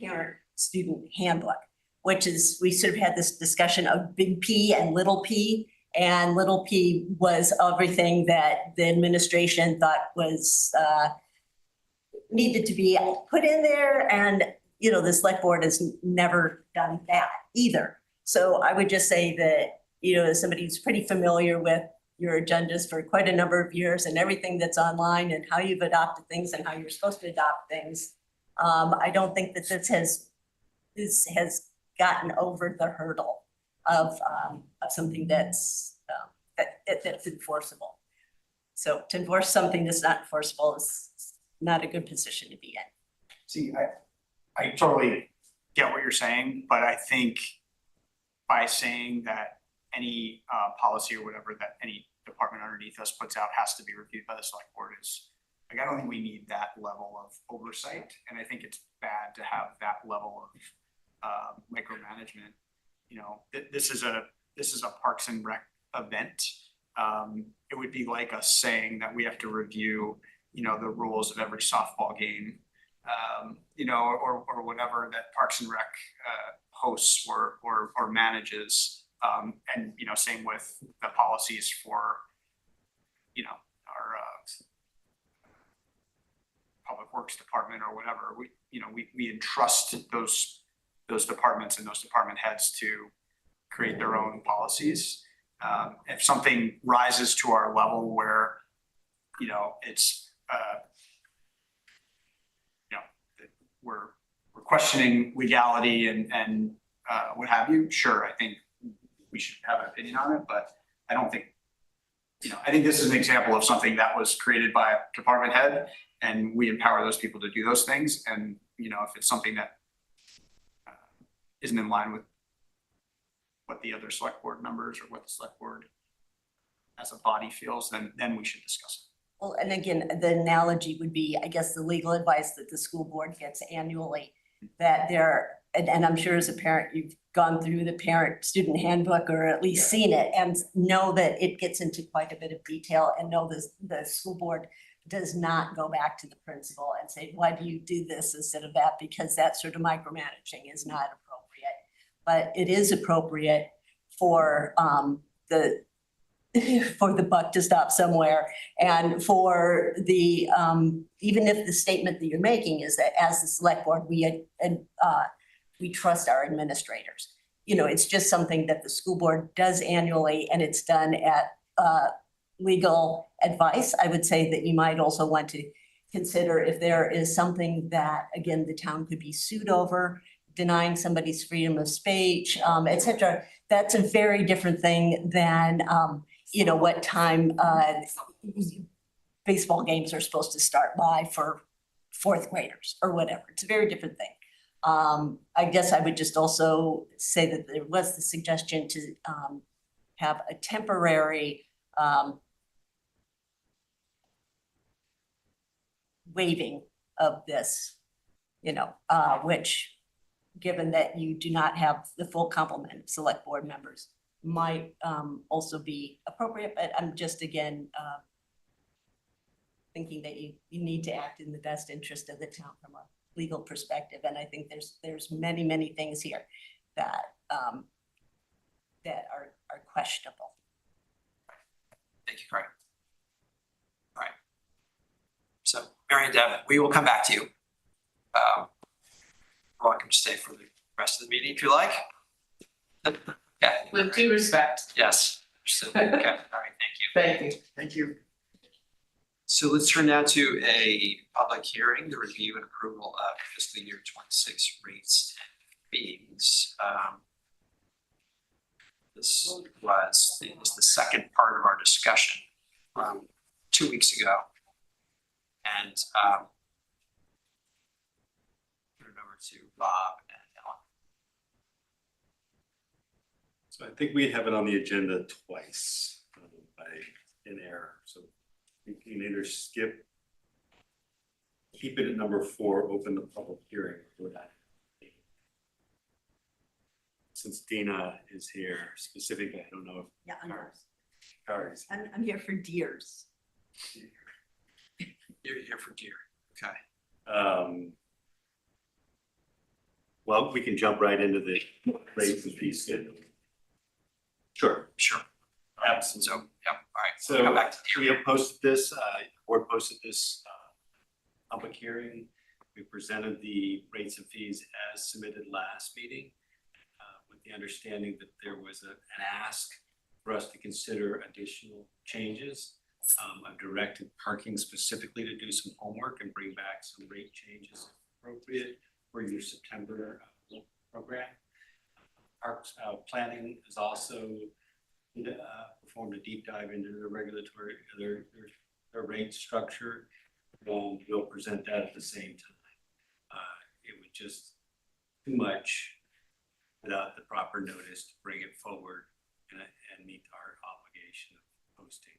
parent-student handbook, which is, we sort of had this discussion of big P and little p. And little p was everything that the administration thought was needed to be put in there. And, you know, the select board has never done that either. So I would just say that, you know, as somebody who's pretty familiar with your agendas for quite a number of years and everything that's online and how you've adopted things and how you're supposed to adopt things, I don't think that this has gotten over the hurdle of something that's enforceable. So to enforce something that's not enforceable is not a good position to be in. See, I totally get what you're saying, but I think by saying that any policy or whatever that any department underneath us puts out has to be reviewed by the select board is, like, I don't think we need that level of oversight. And I think it's bad to have that level of micromanagement. You know, this is a Parks and Rec event. It would be like us saying that we have to review, you know, the rules of every softball game, you know, or whatever that Parks and Rec hosts or manages. And, you know, same with the policies for, you know, our public works department or whatever. We entrust those departments and those department heads to create their own policies. If something rises to our level where, you know, it's, you know, we're questioning legality and what have you, sure, I think we should have an opinion on it, but I don't think, you know, I think this is an example of something that was created by a department head and we empower those people to do those things. And, you know, if it's something that isn't in line with what the other select board members or what the select board as a body feels, then we should discuss it. Well, and again, the analogy would be, I guess, the legal advice that the school board gets annually, that and I'm sure as a parent, you've gone through the parent-student handbook or at least seen it and know that it gets into quite a bit of detail and know the school board does not go back to the principal and say, why do you do this instead of that? Because that sort of micromanaging is not appropriate. But it is appropriate for the for the buck to stop somewhere. And for the, even if the statement that you're making is that as the select board, we trust our administrators. You know, it's just something that the school board does annually, and it's done at legal advice. I would say that you might also want to consider if there is something that, again, the town could be sued over, denying somebody's freedom of speech, et cetera. That's a very different thing than, you know, what time baseball games are supposed to start by for fourth graders or whatever. It's a very different thing. I guess I would just also say that there was the suggestion to have a temporary waiving of this, you know, which, given that you do not have the full complement of select board members, might also be appropriate, but I'm just, again, thinking that you need to act in the best interest of the town from a legal perspective. And I think there's many things here that that are questionable. Thank you, Craig. All right. So Mary and Deb, we will come back to you. Welcome to stay for the rest of the meeting if you like. Yeah. With due respect. Yes. So, okay. All right. Thank you. Thank you. Thank you. So let's turn now to a public hearing, the review and approval of fiscal year 26 rates and fees. This was the second part of our discussion from 2 weeks ago. And turn it over to Bob and Ellen. So I think we have it on the agenda twice by an error. So we can either skip, keep it at number 4, open the public hearing for that. Since Dina is here specifically, I don't know if Yeah, Kari's. I'm here for deers. You're here for deer. Okay. Well, we can jump right into the rates and fee schedule. Sure. Sure. Absolutely. So, yeah, all right. So Come back to we deer. have posted this, board posted this public hearing. We presented the rates and fees as submitted last meeting with the understanding that there was an ask for us to consider additional changes. I've directed parking specifically to do some homework and bring back some rate changes appropriate for your September program. Parks planning is also performed a deep dive into the regulatory, their rate structure, and we'll present that at the same time. It was just too much without the proper notice to bring it forward and meet our obligation of posting.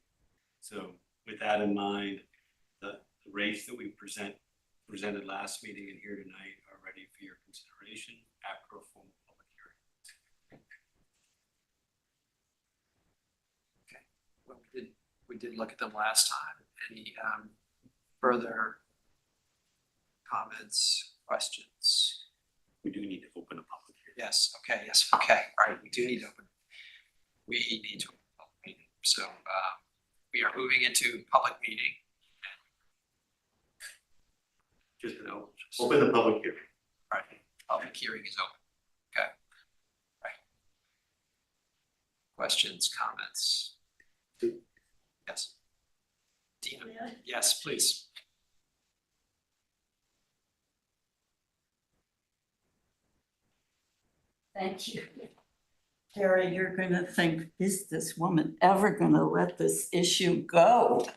So with that in mind, the rates that we presented last meeting and here tonight are ready for your consideration after a formal public hearing. Okay. Well, we did look at them last time. Any further comments, questions? We do need to open a public hearing. Yes. Okay. Yes. Okay. All right. We do need to open. We need to open a public meeting. So we are moving into public meeting. Just open the public hearing. All right. Public hearing is open. Okay. All right. Questions, comments? Yes. Dina? Yes, please. Thank you. Carrie, you're gonna think, is this woman ever gonna let this issue go?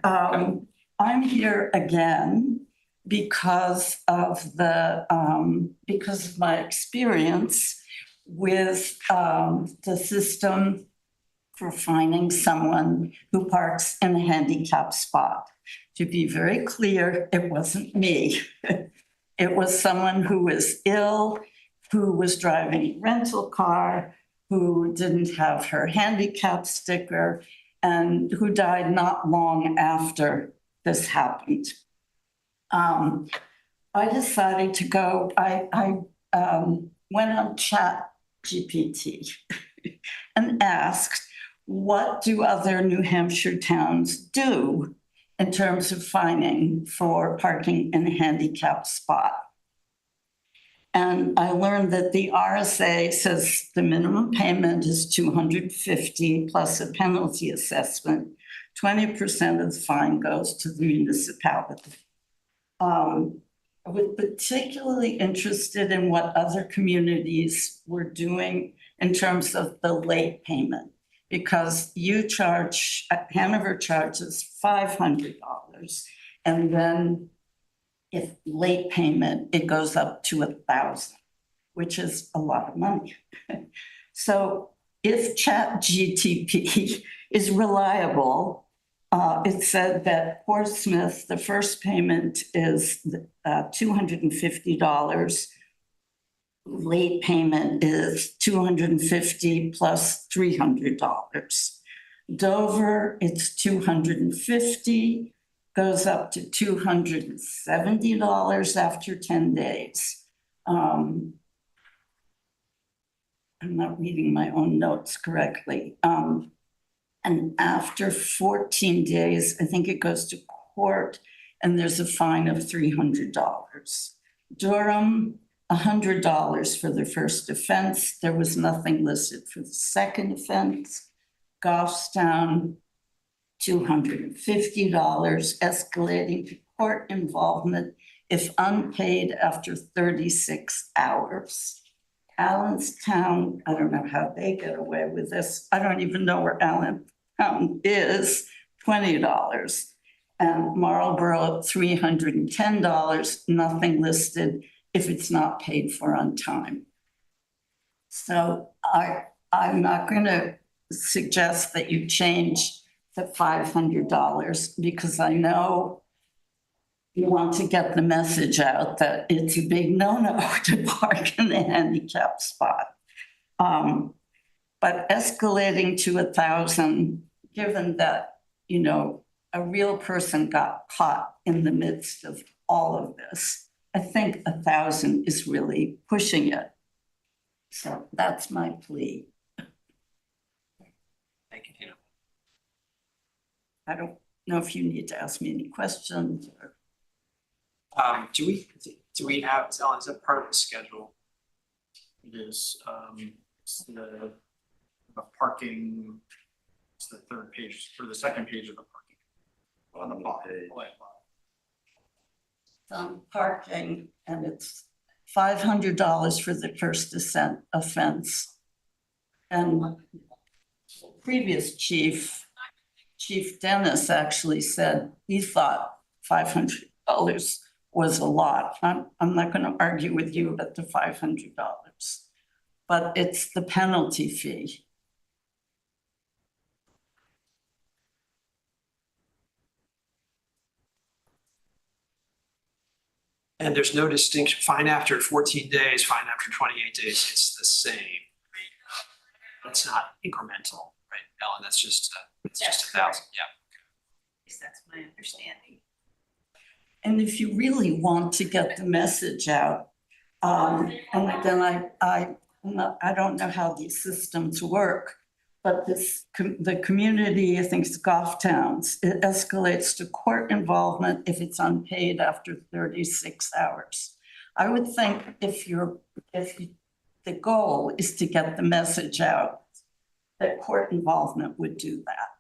I'm here again because of my experience with the system for finding someone who parks in a handicapped spot. To be very clear, it wasn't me. It was someone who was ill, who was driving a rental car, who didn't have her handicap sticker, and who died not long after this happened. I decided to go, I went on ChatGPT and asked, what do other New Hampshire towns do in terms of fining for parking in a handicapped spot? And I learned that the RSA says the minimum payment is $250 plus a penalty assessment. 20% of the fine goes to the municipality. I was particularly interested in what other communities were doing in terms of the late payment, because Hanover charges $500, and then if late payment, it goes up to $1,000, which is a lot of money. So if ChatGTP is reliable, it said that Portsmouth, the first payment is $250. Late payment is $250 plus $300. Dover, it's $250, goes up to $270 after 10 days. I'm not reading my own notes correctly. And after 14 days, I think it goes to court and there's a fine of $300. Durham, $100 for the first offense. There was nothing listed for the second offense. Goffstown, $250, escalating to court involvement if unpaid after 36 hours. Allenstown, I don't know how they get away with this. I don't even know where Allentown is, $20. And Marlborough, $310, nothing listed if it's not paid for on time. So I'm not going to suggest that you change the $500 because I know you want to get the message out that it's a big no-no to park in the handicapped spot. But escalating to $1,000, given that, you know, a real person got caught in the midst of all of this, I think $1,000 is really pushing it. So that's my plea. Thank you, Tina. I don't know if you need to ask me any questions or. Do we have, Ellen, is that part of the schedule? It is, it's the parking, it's the third page, or the second page of the parking. On the bottom. Parking, and it's $500 for the first offense. And previous Chief Dennis actually said he thought $500 was a lot. I'm not going to argue with you about the $500, but it's the penalty fee. And there's no distinction, fine after 14 days, fine after 28 days, it's the same. It's not incremental, right, Ellen? That's just, it's just 1,000, yeah. That's my understanding. And if you really want to get the message out, and again, I don't know how these systems work, but the community, I think it's Goffstown's, it escalates to court involvement if it's unpaid after 36 hours. I would think if the goal is to get the message out, that court involvement would do that.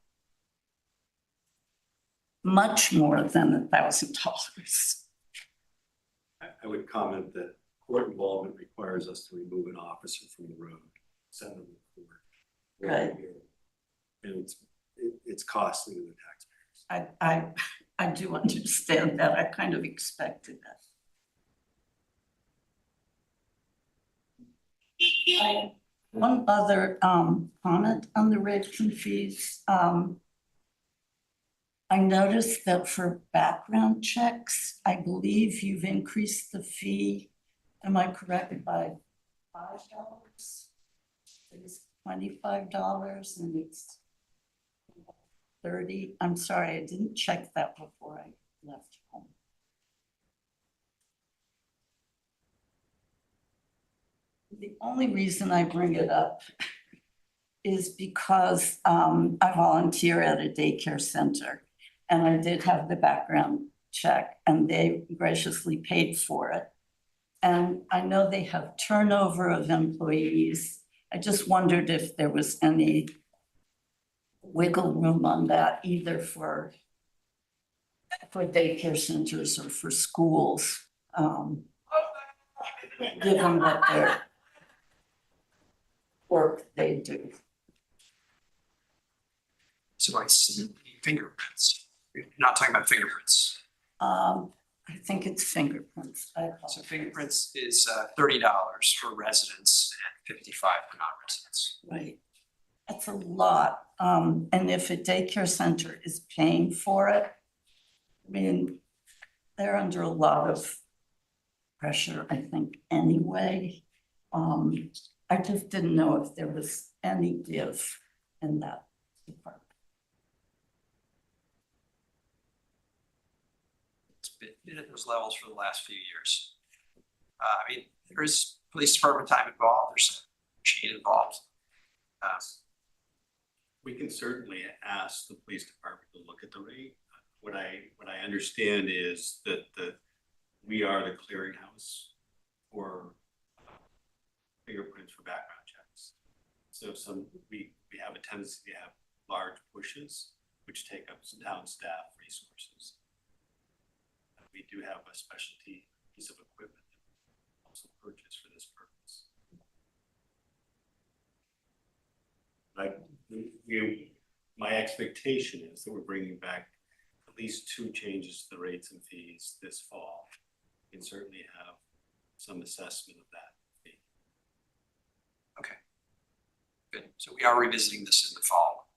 Much more than $1,000. I would comment that court involvement requires us to remove an officer from the road, send them to court. Right. And it's costly to the taxpayers. I do understand that. I kind of expected that. One other comment on the rates and fees. I noticed that for background checks, I believe you've increased the fee, am I correct, by $5? It's $25 and it's $30. I'm sorry, I didn't check that before I left home. The only reason I bring it up is because I volunteer at a daycare center. And I did have the background check and they graciously paid for it. And I know they have turnover of employees. I just wondered if there was any wiggle room on that, either for daycare centers or for schools, given what their work they do. So I see fingerprints. You're not talking about fingerprints. I think it's fingerprints. I So apologize. fingerprints is $30 for residents and $55 for non-residents. Right. That's a lot. And if a daycare center is paying for it, I mean, they're under a lot of pressure, I think, anyway. I just didn't know if there was any give in that department. It's been at those levels for the last few years. I mean, there is police department time involved, there's some machine involved. We can certainly ask the police department to look at the rate. What I understand is that we are the clearinghouse for fingerprints for background checks. So we have a tendency to have large pushes, which take up some town staff resources. We do have a specialty piece of equipment that we also purchased for this purpose. My expectation is that we're bringing back at least 2 changes to the rates and fees this fall. We can certainly have some assessment of that fee. Okay. Good. So we are revisiting this in the fall.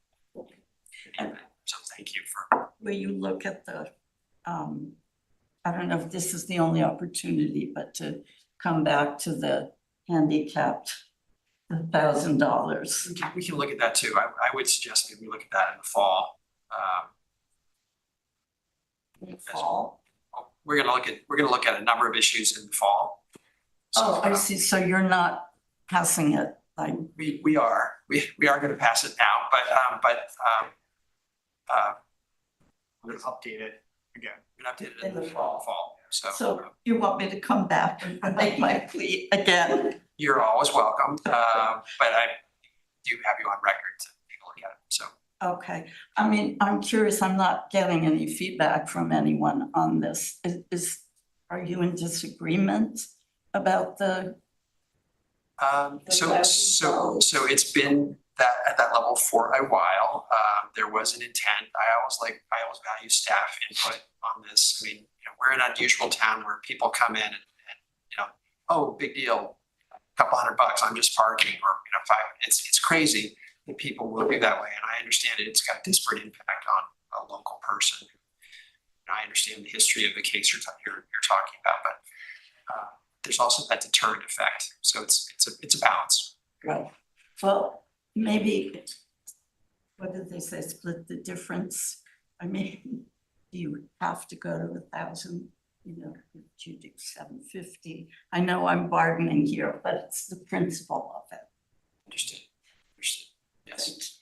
So thank you for. Where you look at the, I don't know if this is the only opportunity, but to come back to the handicapped, $1,000. We can look at that too. I would suggest maybe we look at that in the fall. Fall. We're gonna look at a number of issues in the fall. So, Oh, I see. So you're not passing it, like, we are gonna pass it now, but We're gonna update it again. we're gonna update it In the fall. So you want me to come back and make my plea again? you're always welcome, but I do have you on record to take a look at it, so. Okay, I mean, I'm curious, I'm not getting any feedback from anyone on this. Are you in disagreement about the? So it's been at that level for a while. There was an intent. I always value staff input on this. I mean, we're an unusual town where people come in and oh, big deal, a couple $100, I'm just parking, or $5. It's crazy that people will do that way, and I understand it. It's got a disparate impact on a local person. I understand the history of the case you're talking about, but there's also that deterrent effect. So it's a balance. Right, well, maybe, what did they say, split the difference? I mean, do you have to go to 1,000? Could you do 750? I know I'm bargaining here, but it's the principle of it. Understood. Yes.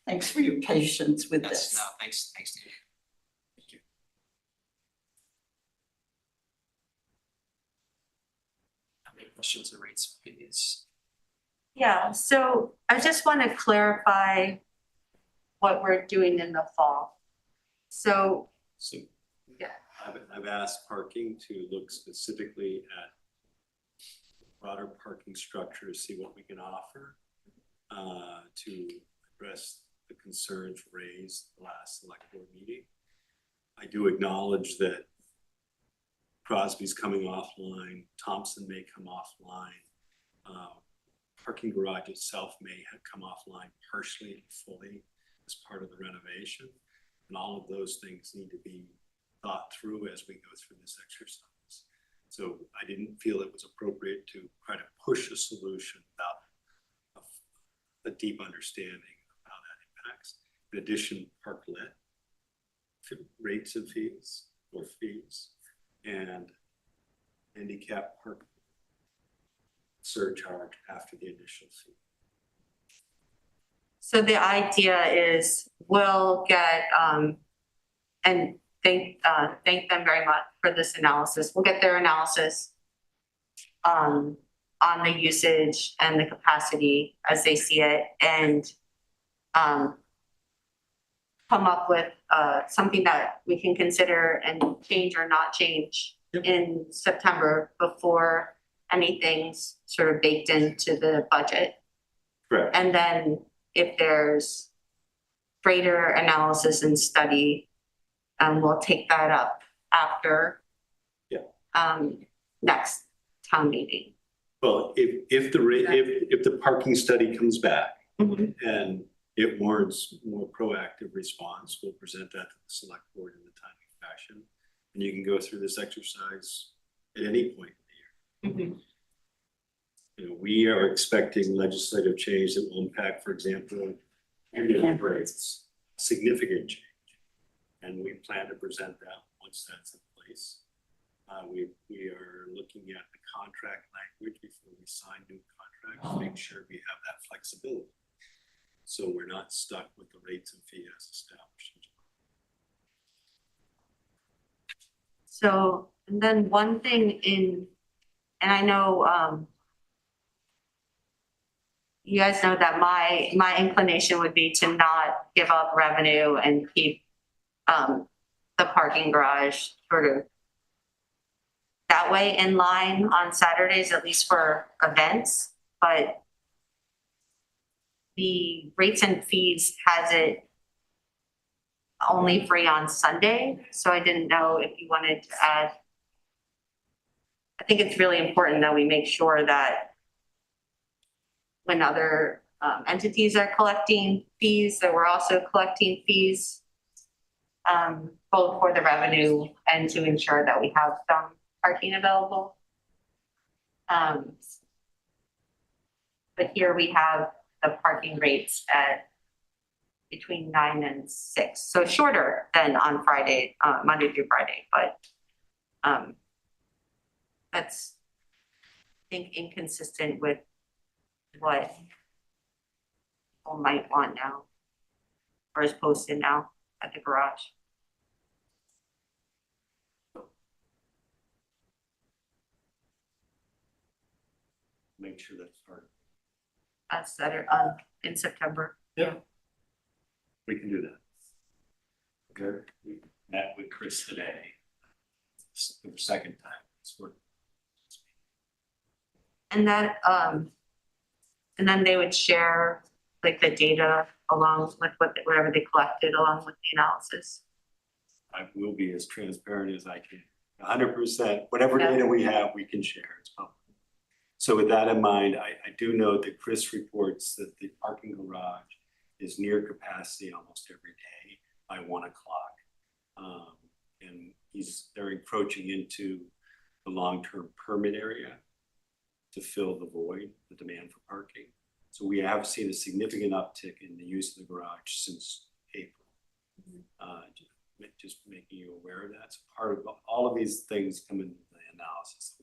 Thanks for your patience with Yes. this. No, thanks, Steve. Thank you. How many questions or rates, please? Yeah, so I just want to clarify what we're doing in the fall. So, yeah. I've asked parking to look specifically at broader parking structure to see what we can offer to address the concerns raised at the last select board meeting. I do acknowledge that Crosby's coming offline, Thompson may come offline. Parking garage itself may have come offline partially and fully as part of the renovation. And all of those things need to be thought through as we go through this exercise. So I didn't feel it was appropriate to try to push a solution without a deep understanding of how that impacts. In addition, parklet rates and fees or fees and handicap park surcharge after the initial fee. So the idea is we'll get, and thank them very much for this analysis. We'll get their analysis on the usage and the capacity as they see it, and come up with something that we can consider and change or not change in September before anything's sort of baked into the budget. Correct. And then if there's greater analysis and study, we'll take that up after next town meeting. Well, if the parking study comes back and it warrants more proactive response, we'll present that to the select board in a timely fashion. And you can go through this exercise at any point in the year. You know, we are expecting legislative change that will impact, for example, ambulance rates, significant change. And we plan to present that once that's in place. We are looking at the contract language before we sign new contracts, to make sure we have that flexibility. So we're not stuck with the rates and fee as established. So, and then one thing and I know, you guys know that my inclination would be to not give up revenue and keep, the parking garage sort of that way in line on Saturdays, at least for events, but the rates and fees has it only free on Sunday, so I didn't know if you wanted to add. I think it's really important that we make sure that when other entities are collecting fees, that we're also collecting fees, both for the revenue and to ensure that we have some parking available. But here we have the parking rates at between 9 and 6, so shorter than on Friday, Monday through Friday, but that's, I think, inconsistent with what people might want now, or is posted now at the garage. Make sure that's part. That's Saturday, in September. Yeah. We can do that. Good. We met with Chris today. It's the second time. And that, and then they would share like the data along with whatever they collected along with the analysis. I will be as transparent as I can. 100%, whatever data we have, we can share. It's public. So with that in mind, I do note that Chris reports that the parking garage is near capacity almost every day by 1 o'clock. And they're encroaching into the long-term permit area to fill the void, the demand for parking. So we have seen a significant uptick in the use of the garage since April. Just making you aware of that. So part of all of these things come into the analysis.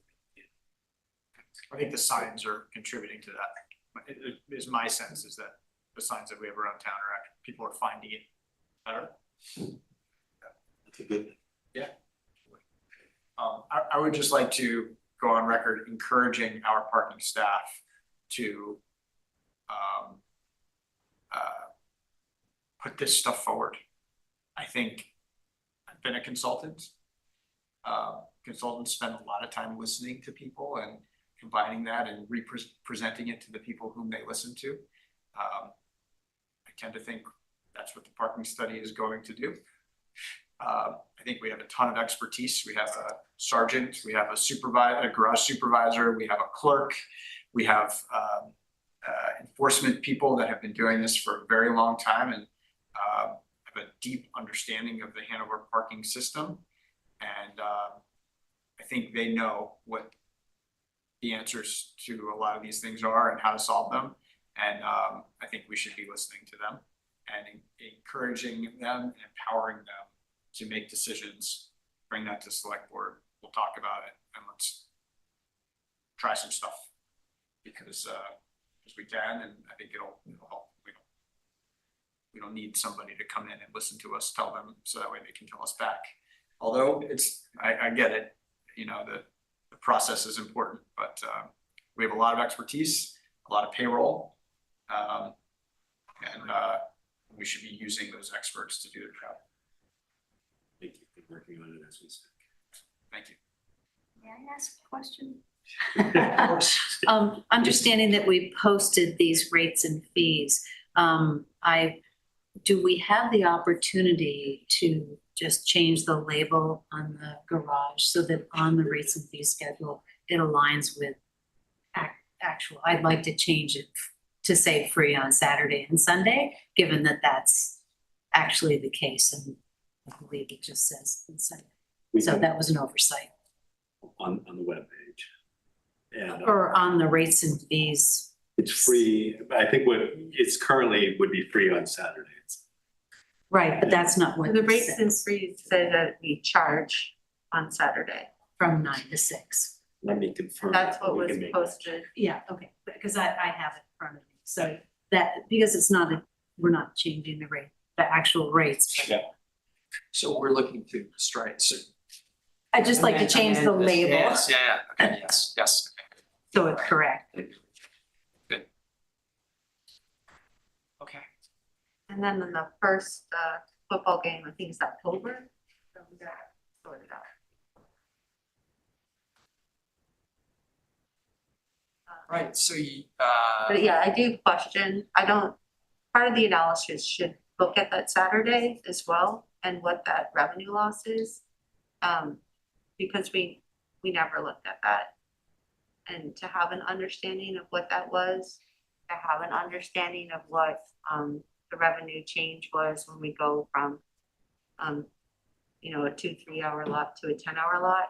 I think the signs are contributing to that. It is my sense is that the signs that we have around town are actually, people are finding it better. That's a good thing. Yeah. I would just like to go on record encouraging our parking staff to put this stuff forward. I think I've been a consultant. Consultants spend a lot of time listening to people and combining that and presenting it to the people whom they listen to. I tend to think that's what the parking study is going to do. I think we have a ton of expertise. We have a sergeant, we have a supervisor, a garage supervisor, we have a clerk, we have enforcement people that have been doing this for a very long time and have a deep understanding of the Hanover parking system. And I think they know what the answers to a lot of these things are and how to solve them. And I think we should be listening to them and encouraging them and empowering them to make decisions, bring that to select board. We'll talk about it and let's try some stuff because we can, and I think it'll help. we don't need somebody to come in and listen to us, tell them, so that way they can tell us back. Although I get it, you know, the process is important, but we have a lot of expertise, a lot of payroll. And we should be using those experts to do their job. Thank you for working on it as we speak. Thank you. May I ask a question? Of course. Understanding that we posted these rates and fees, do we have the opportunity to just change the label on the garage so that on the rates and fee schedule, it aligns with actual? I'd like to change it to say free on Saturday and Sunday, given that that's actually the case, and I believe it just says on Sunday. So that was an oversight. On the webpage. And Or on the rates and fees. it's free, but I think what it's currently would be free on Saturdays. Right, but that's not what The it rates and says, fees say that we charge on Saturday. from 9 to 6. Let me confirm. That's what We was can make that posted. Yeah, okay, because I have it in front of me, so that, because it's not, we're not changing the rate, the actual rates. but Yeah. So we're looking to strike. So I'd just like to change the label, Yes, yeah, okay, yes. so it's correct. Good. Okay. And then in the first football game, I think it's October. So we got sorted out. Right, so you, But yeah, I do question, part of the analysis should look at that Saturday as well and what that revenue loss is. Because we never looked at that. And to have an understanding of what that was, to have an understanding of what the revenue change was when we go from you know, a 2-3 hour lot to a 10-hour lot,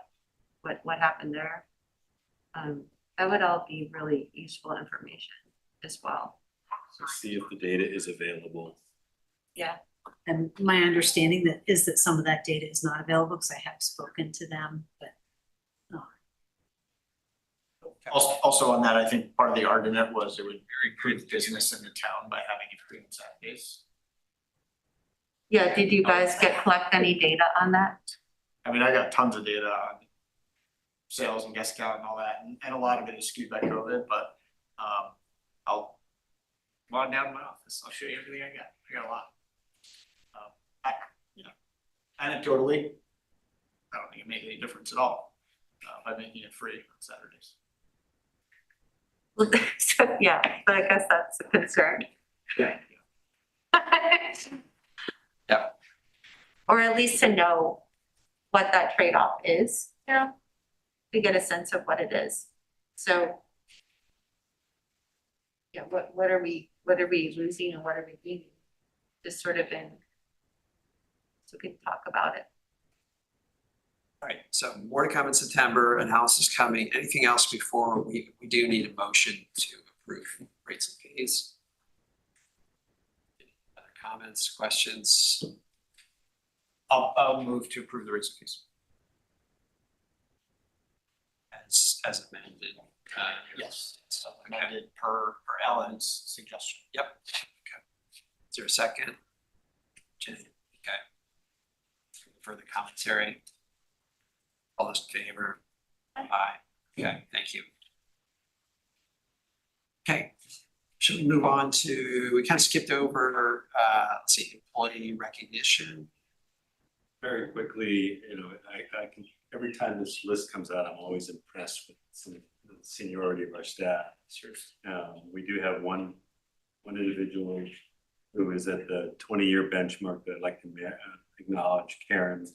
what happened there. That would all be really useful information as well. So see if the data is available. Yeah. And my understanding is that some of that data is not available, because I have spoken to them, but Also on that, I think part of the argument was it would improve business in the town by having it free on Saturdays. Yeah, did you guys collect any data on that? I mean, I got tons of data on sales and guest count and all that, and a lot of it is skewed by COVID, but I'll log down to my office. I'll show you everything I got. I got a lot. Anecdotally, I don't think it made any difference at all by making it free on Saturdays. So, yeah, but I guess that's a concern. Yeah. Yeah. Or at least to know what that trade-off is, you know, to get a sense of what it is. So, yeah, what are we losing and what are we gaining? Just sort of so we can talk about it. All right, so more to come in September, analysis coming. Anything else before we do need a motion to approve rates and fees? Other comments, questions? I'll move to approve the rates and fees. As amended. Yes. So Okay. amended per Ellen's suggestion. Yep. Okay. Is there a second? Jen, okay. Further commentary? All those in favor? Aye. Okay, thank you. Okay, should we move on to, we kind of skipped over, let's see, employee recognition. Very quickly, you know, I can, every time this list comes out, I'm always impressed with some of the seniority of our staff. Sure. We do have one individual who is at the 20-year benchmark that I'd like to acknowledge, Karen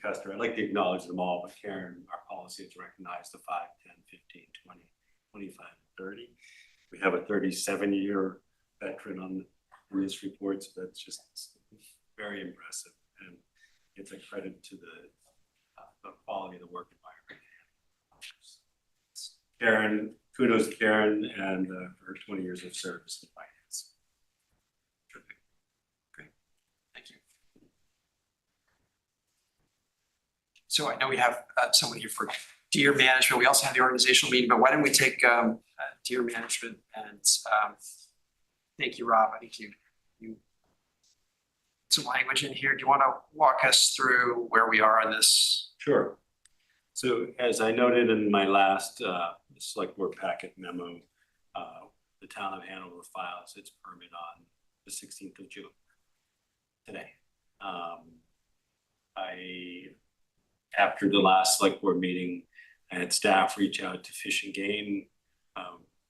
Custer. I'd like to acknowledge them all, but Karen, our policy is to recognize the 5, 10, 15, 20, 25, 30. We have a 37-year veteran on this report, so that's just very impressive. And it's a credit to the quality of the work environment. Karen, kudos to Karen and for her 20 years of service in finance. Terrific. Great, thank you. So I know we have someone here for deer management. We also have the organizational meeting, but why don't we take deer management and thank you, Rob. I think you some language in here. Do you want to walk us through where we are on this? Sure. So as I noted in my last select board packet memo, the town of Hanover files its permit on the 16th of June, today. After the last select board meeting, I had staff reach out to Fish and Game,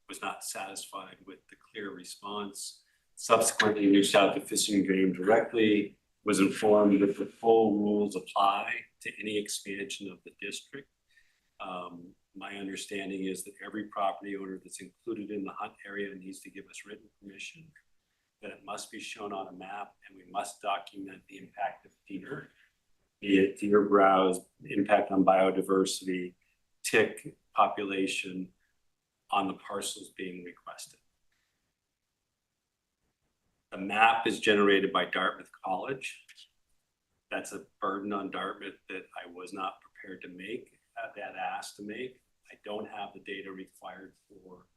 was not satisfied with the clear response. Subsequently reached out to Fish and Game directly, was informed that the full rules apply to any expansion of the district. My understanding is that every property owner that's included in the hunt area needs to give us written permission, that it must be shown on a map, and we must document the impact of deer, be it deer browse, impact on biodiversity, tick population on the parcels being requested. The map is generated by Dartmouth College. That's a burden on Dartmouth that I was not prepared to make, that ask to make. I don't have the data required for,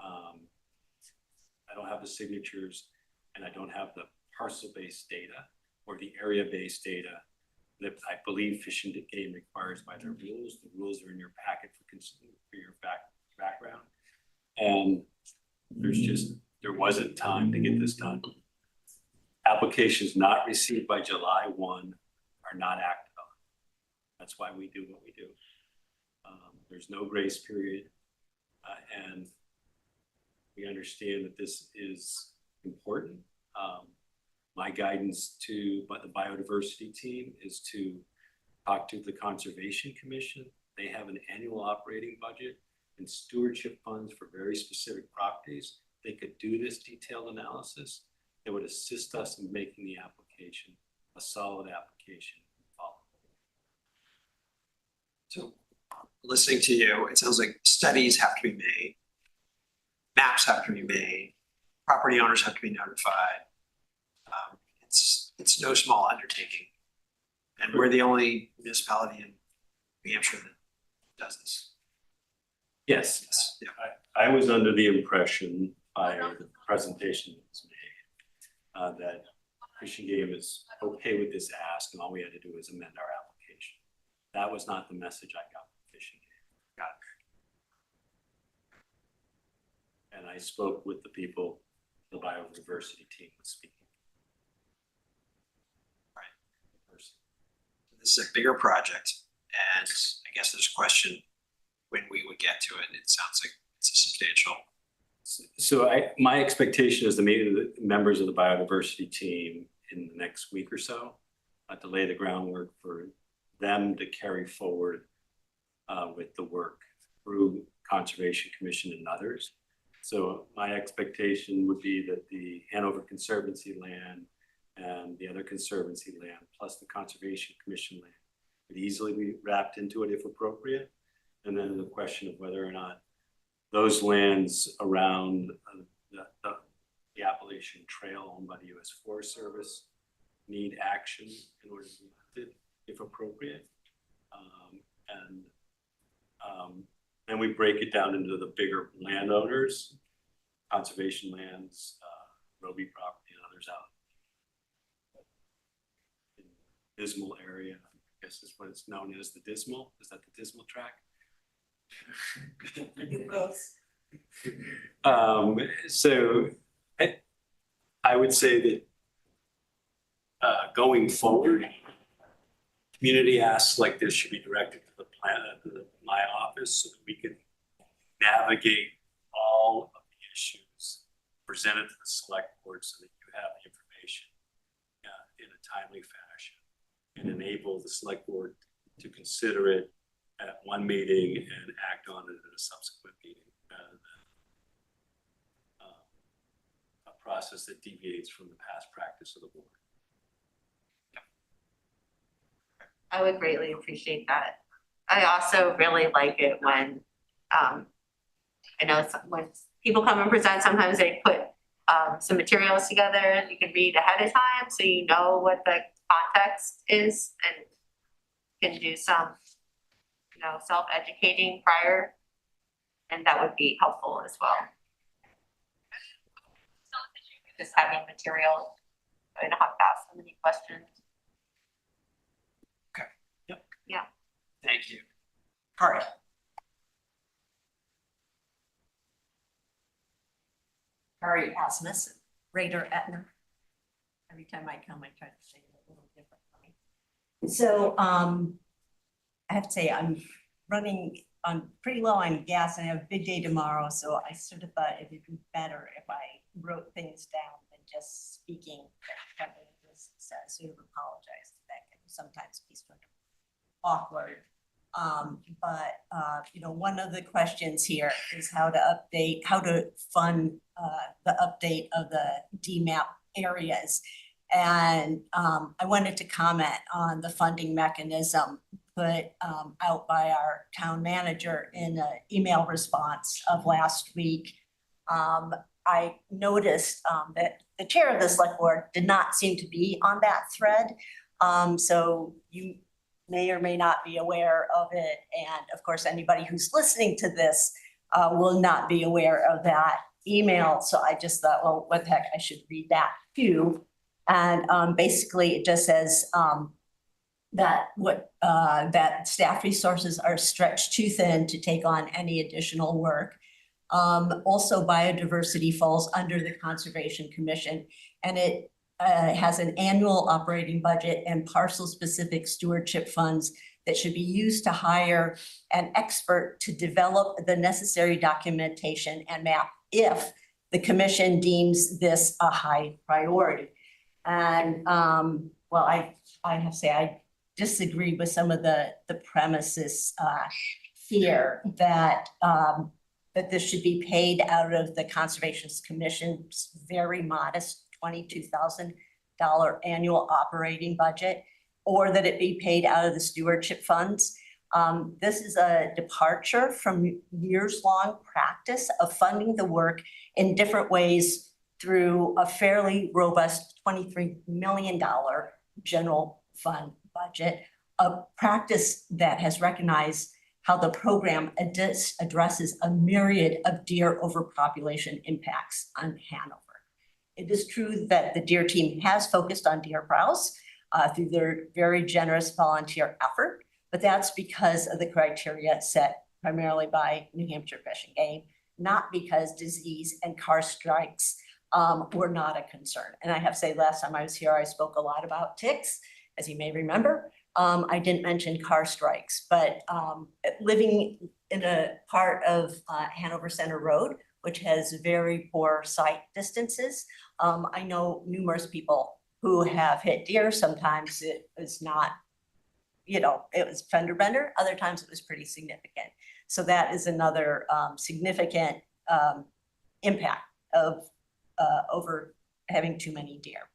I don't have the signatures, and I don't have the parcel-based data or the area-based data that I believe Fish and Game requires by their rules. The rules are in your packet for your background. And there wasn't time to get this done. Applications not received by July 1 are not acted on. That's why we do what we do. There's no grace period. And we understand that this is important. My guidance to the biodiversity team is to talk to the Conservation Commission. They have an annual operating budget and stewardship funds for very specific properties. They could do this detailed analysis. It would assist us in making the application a solid application. So listening to you, it sounds like studies have to be made, maps have to be made, property owners have to be notified. It's no small undertaking. And we're the only municipality in New Hampshire that does this. Yes, Yeah. I was under the impression by the presentation that was made that Fish and Game is okay with this ask, and all we had to do is amend our application. That was not the message I got from Fish and Game. Got it. And I spoke with the people, the biodiversity team was speaking. This is a bigger project, and I guess there's a question when we would get to it. It sounds like it's a substantial. So my expectation is to meet with the members of the biodiversity team in the next week or so, to lay the groundwork for them to carry forward with the work through Conservation Commission and others. So my expectation would be that the Hanover Conservancy land and the other conservancy land, plus the Conservation Commission land, would easily be wrapped into it if appropriate. And then the question of whether or not those lands around the Appalachian Trail owned by the U.S. Forest Service need action in order to be elected, if appropriate. Then we break it down into the bigger landowners, conservation lands, Roby property, and others out in the Dismal area. I guess is what it's known as, the Dismal. Is that the Dismal track? So I would say that going forward, community asks like this should be directed to my office so that we can navigate all of the issues presented to the select board so that you have the information in a timely fashion and enable the select board to consider it at one meeting and act on it at a subsequent meeting rather than a process that deviates from the past practice of the board. I would greatly appreciate that. I also really like it when, I know when people come and present, sometimes they put some materials together you can read ahead of time so you know what the context is and can do some, self-educating prior, and that would be helpful as well. Just having material I don't have to ask them any questions. Thank you. Kari. Kari Asmus, Raider Etna. Every time I come, I try to say it a little differently. So, I have to say, I'm running on pretty low on gas and I have a big day tomorrow, so I sort of thought it'd be better if I wrote things down than just speaking. So I sort of apologize. That can sometimes be sort of awkward. You know, one of the questions here is how to fund the update of the DMAP areas. And I wanted to comment on the funding mechanism put out by our town manager in an email response of last week. I noticed that the chair of the select board did not seem to be on that thread. So you may or may not be aware of it. And of course, anybody who's listening to this will not be aware of that email. So I just thought, well, what the heck, I should read that too. And basically it just says that staff resources are stretched too thin to take on any additional work. Also, biodiversity falls under the Conservation Commission, and it has an annual operating budget and parcel-specific stewardship funds that should be used to hire an expert to develop the necessary documentation and map if the commission deems this a high priority. And well, I have to say, I disagree with some of the premises here that that this should be paid out of the Conservation Commission's very modest $22,000 annual operating budget, or that it be paid out of the stewardship funds. This is a departure from years-long practice of funding the work in different ways through a fairly robust $23 million general fund budget, a practice that has recognized how the program addresses a myriad of deer overpopulation impacts on Hanover. It is true that the deer team has focused on deer browse through their very generous volunteer effort, but that's because of the criteria set primarily by New Hampshire Fish and Game, not because disease and car strikes were not a concern. And I have to say, last time I was here, I spoke a lot about ticks, as you may remember. I didn't mention car strikes, but living in a part of Hanover Center Road, which has very poor sight distances, I know numerous people who have hit deer. Sometimes it was not, you know, it was fender bender. Other times it was pretty significant. So that is another significant impact of over having too many deer.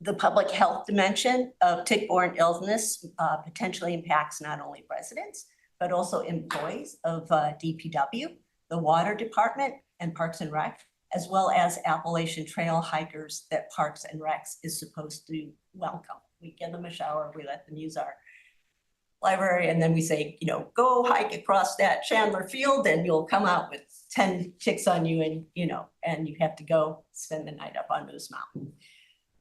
The public health dimension of tick-borne illness potentially impacts not only residents, but also employees of DPW, the Water Department, and Parks and Rec, as well as Appalachian Trail hikers that Parks and Recs is supposed to welcome. We give them a shower, we let them use our library, and then we say, you know, go hike across that Chandler Field and you'll come out with 10 ticks on you, and, you know, and you have to go spend the night up on Moose Mountain.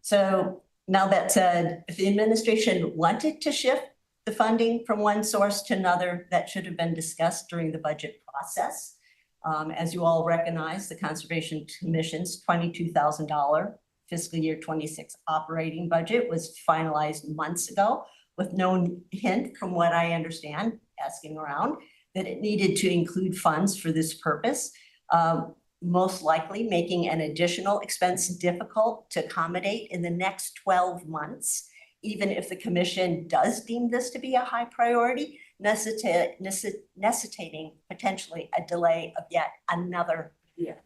So now that said, if the administration wanted to shift the funding from one source to another, that should have been discussed during the budget process. As you all recognize, the Conservation Commission's $22,000 fiscal year 26 operating budget was finalized months ago with no hint, from what I understand, asking around, that it needed to include funds for this purpose. Most likely making an additional expense difficult to accommodate in the next 12 months, even if the commission does deem this to be a high priority, necessitating potentially a delay of yet another year.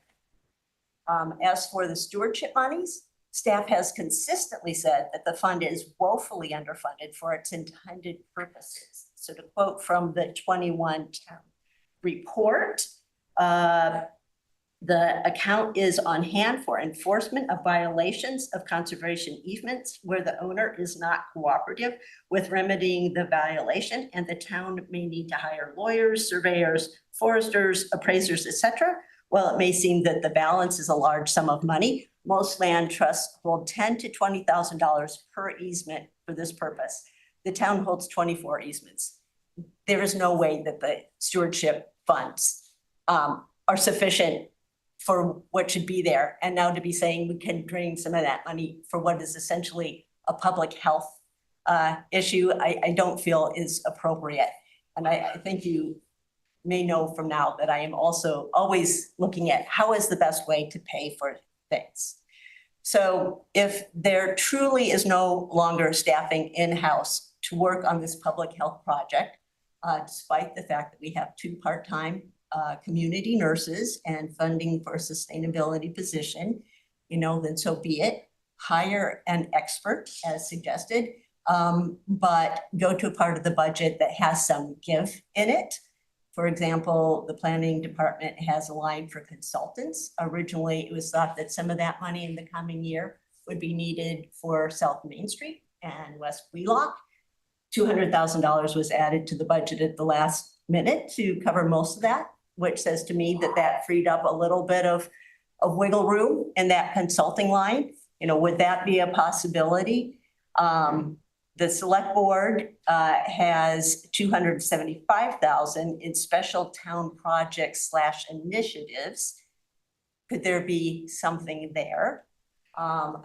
As for the stewardship monies, staff has consistently said that the fund is woefully underfunded for its intended purposes. So to quote from the 21 town report, the account is on hand for enforcement of violations of conservation easements where the owner is not cooperative with remedying the violation, and the town may need to hire lawyers, surveyors, foresters, appraisers, etc., while it may seem that the balance is a large sum of money, most land trusts hold $10,000 to $20,000 per easement for this purpose. The town holds 24 easements. There is no way that the stewardship funds are sufficient for what should be there. And now to be saying we can drain some of that money for what is essentially a public health issue, I don't feel is appropriate. And I think you may know from now that I am also always looking at how is the best way to pay for things. So if there truly is no longer staffing in-house to work on this public health project, despite the fact that we have 2 part-time community nurses and funding for a sustainability position, then so be it. Hire an expert as suggested, but go to a part of the budget that has some give in it. For example, the planning department has a line for consultants. Originally, it was thought that some of that money in the coming year would be needed for South Main Street and West Wheelock. $200,000 was added to the budget at the last minute to cover most of that, which says to me that that freed up a little bit of wiggle room in that consulting line. Would that be a possibility? The select board has $275,000 in special town projects / initiatives. Could there be something there?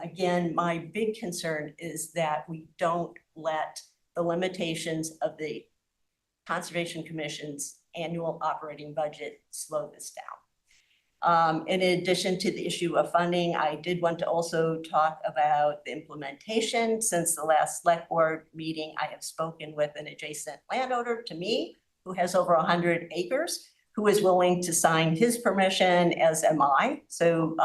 Again, my big concern is that we don't let the limitations of the Conservation Commission's annual operating budget slow this down. In addition to the issue of funding, I did want to also talk about the implementation. Since the last select board meeting, I have spoken with an adjacent landowner to me who has over 100 acres, who is willing to sign his permission, as am I. So,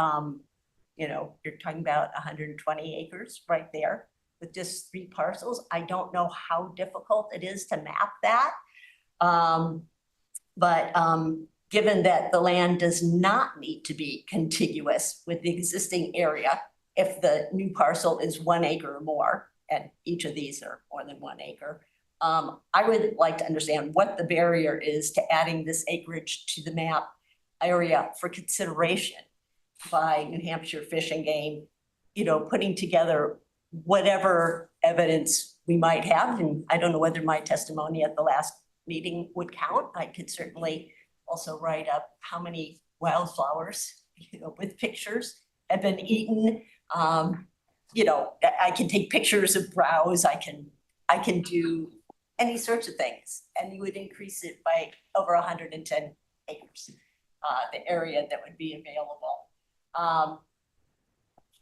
you're talking about 120 acres right there with just 3 parcels. I don't know how difficult it is to map that. Given that the land does not need to be contiguous with the existing area, if the new parcel is 1 acre or more, and each of these are more than 1 acre, I would like to understand what the barrier is to adding this acreage to the map area for consideration by New Hampshire Fish and Game, putting together whatever evidence we might have. And I don't know whether my testimony at the last meeting would count. I could certainly also write up how many wildflowers, with pictures have been eaten. I can take pictures of browse. I can do any sorts of things, and you would increase it by over 110 acres, the area that would be available.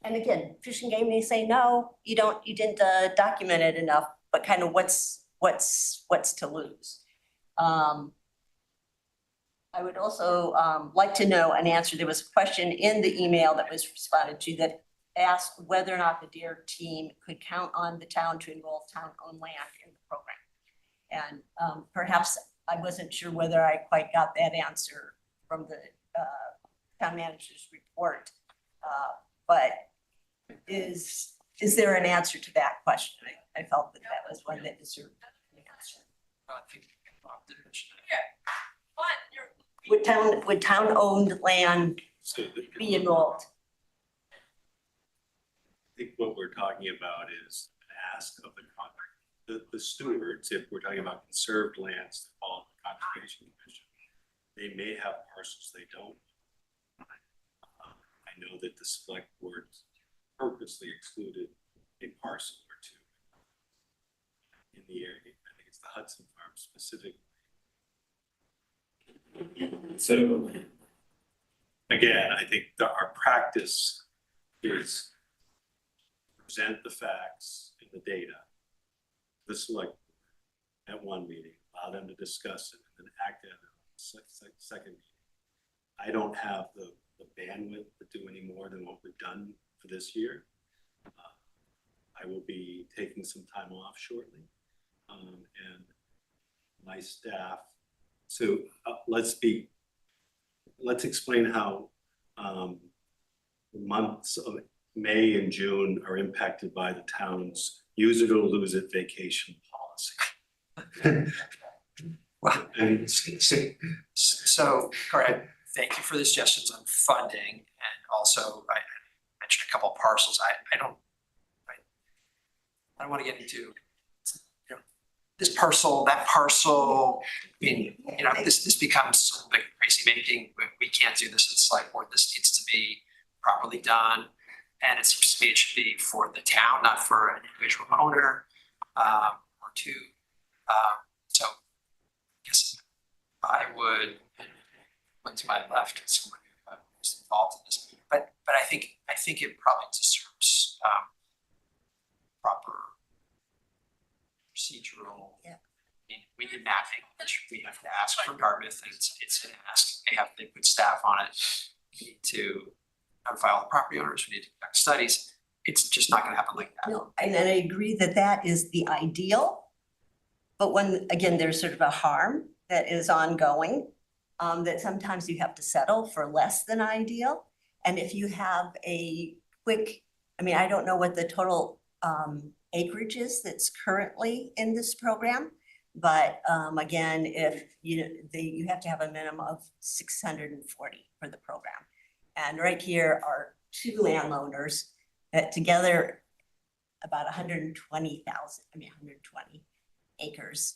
And again, Fish and Game may say, no, you didn't document it enough, but kind of what's to lose. I would also like to know an answer. There was a question in the email that was responded to that asked whether or not the DARE team could count on the town to enroll town-owned land in the program. And perhaps I wasn't sure whether I quite got that answer from the town manager's report. But is there an answer to that question? I felt that was one that deserved an answer. I think Bob did mention it. Would town-owned land be enrolled? I think what we're talking about is an ask of the stewards, if we're talking about conserved lands that follow the Conservation Commission, they may have parcels they don't. I know that the select board purposely excluded a parcel or 2 in the area. I think it's the Hudson Farm specifically. So again, I think our practice is present the facts and the data, the select board at one meeting, allow them to discuss it, and then act on it at the second meeting. I don't have the bandwidth to do any more than what we've done for this year. I will be taking some time off shortly, and my staff. So let's explain how the months of May and June are impacted by the town's use it or lose it vacation policy. Well, And so, Corey, I thank you for the suggestions on funding, and also I mentioned a couple of parcels. I don't want to get into, you know, this parcel, that parcel. I mean, you know, this becomes like crazy making. We can't do this at the select board. This needs to be properly done. And it seems to me it should be for the town, not for an individual owner, or two. So I guess I would look to my left as someone who's involved in this, but I think it probably deserves proper procedural. Yeah. I mean, we need mapping, which we have to ask from Dartmouth, and it's an ask. They put staff on it. We need to notify all the property owners. We need to conduct studies. It's just not going to happen like that. No, and I agree that that is the ideal. But when, again, there's sort of a harm that is ongoing, that sometimes you have to settle for less than ideal. And if you have a quick, I mean, I don't know what the total acreage is that's currently in this program. But again, if you have to have a minimum of 640 for the program. And right here are two landowners that together about 120 acres.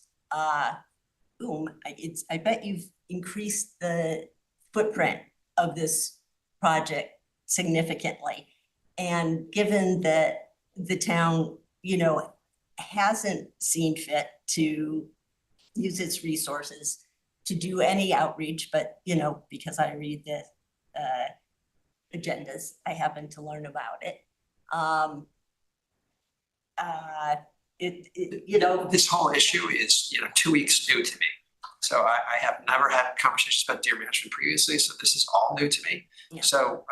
Boom, I bet you've increased the footprint of this project significantly. And given that the town, hasn't seen fit to use its resources to do any outreach, but, because I read the agendas, I happen to learn about it. This whole issue is, 2 weeks new to me. So I have never had conversations about deer management previously, so this is all new to me. Yeah. So,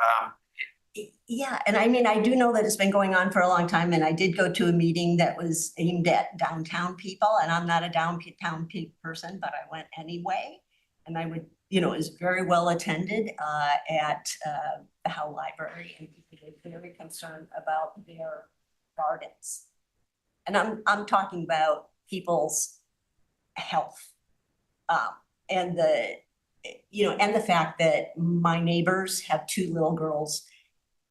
yeah, and I mean, I do know that it's been going on for a long time, and I did go to a meeting that was aimed at downtown people, and I'm not a downtown person, but I went anyway. And I would, it was very well attended at the Howe Library, and people were very concerned about their gardens. And I'm talking about people's health, and the fact that my neighbors have two little girls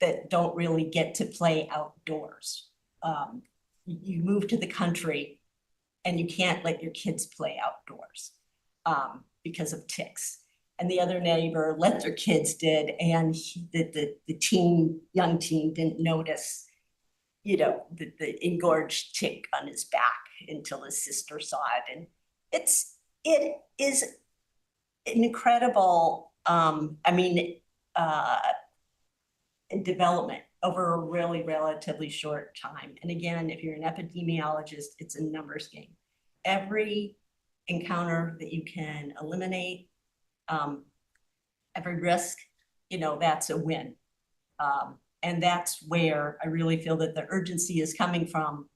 that don't really get to play outdoors. You move to the country and you can't let your kids play outdoors because of ticks. And the other neighbor let their kids did, and the young teen didn't notice, the engorged tick on his back until his sister saw it. And it is an incredible, development over a really relatively short time. And again, if you're an epidemiologist, it's a numbers game. Every encounter that you can eliminate, every risk, that's a win. And that's where I really feel that the urgency is coming from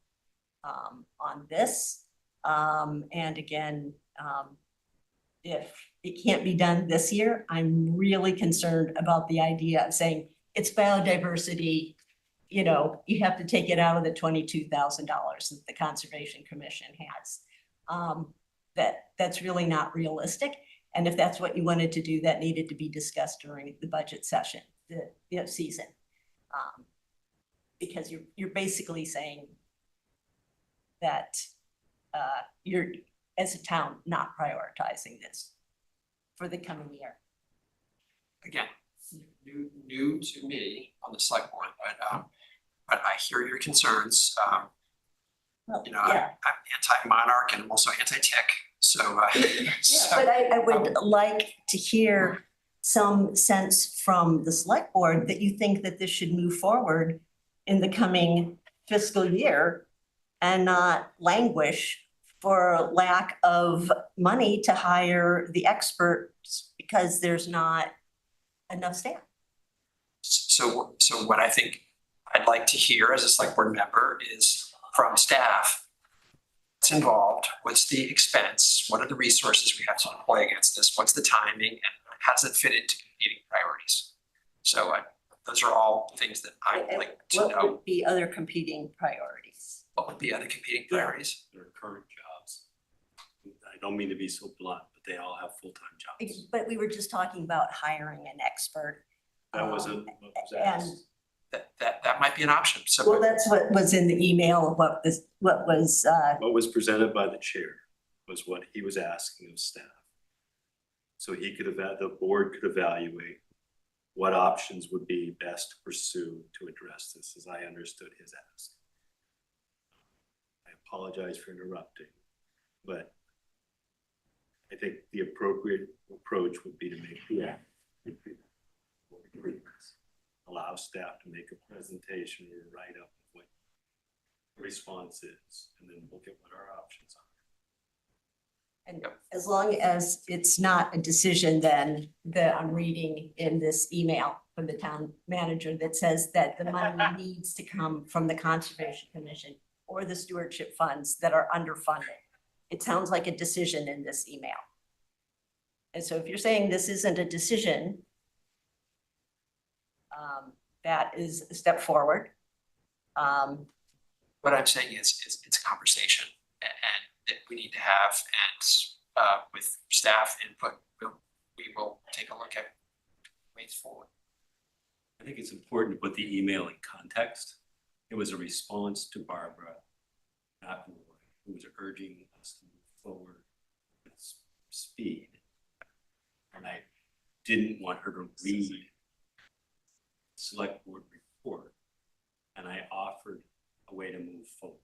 on this. And again, if it can't be done this year, I'm really concerned about the idea of saying it's biodiversity, you have to take it out of the $22,000 that the Conservation Commission has. That's really not realistic. And if that's what you wanted to do, that needed to be discussed during the budget session, the season. Because you're basically saying that you're, as a town, not prioritizing this for the coming year. again, new to me on the select board, but I hear your concerns. Well, I'm yeah. anti-monarch and I'm also anti-tick, so. But I would like to hear some sense from the select board that you think that this should move forward in the coming fiscal year and not languish for lack of money to hire the experts because there's not enough staff. So what I think I'd like to hear as a select board member is from staff, what's involved, what's the expense, what are the resources we have to deploy against this, what's the timing, and how does it fit into competing priorities? So those are all things that I'd like to know. What would be other competing priorities? What would be other competing priorities? Their current jobs. I don't mean to be so blunt, but they all have full-time jobs. But we were just talking about hiring an expert. That wasn't what was And, asked. That might be an option, so. well, that's what was in the email, what was, What was presented by the chair was what he was asking of staff. So he could the board could evaluate what options would be best to pursue to address this, as I understood his ask. I apologize for interrupting, but I think the appropriate approach would be to make allow staff to make a presentation or a write-up of what the response is, and then look at what our options are. and as long as it's not a decision then that I'm reading in this email from the town manager that says that the money needs to come from the Conservation Commission or the stewardship funds that are underfunded. It sounds like a decision in this email. And so if you're saying this isn't a decision, that is a step forward. What I'm saying is it's a conversation and that we need to have, and with staff input, we will take a look at ways forward. I think it's important to put the email in context. It was a response to Barbara, not Roy, who was urging us to move forward with speed. And I didn't want her to read the select board report, and I offered a way to move forward.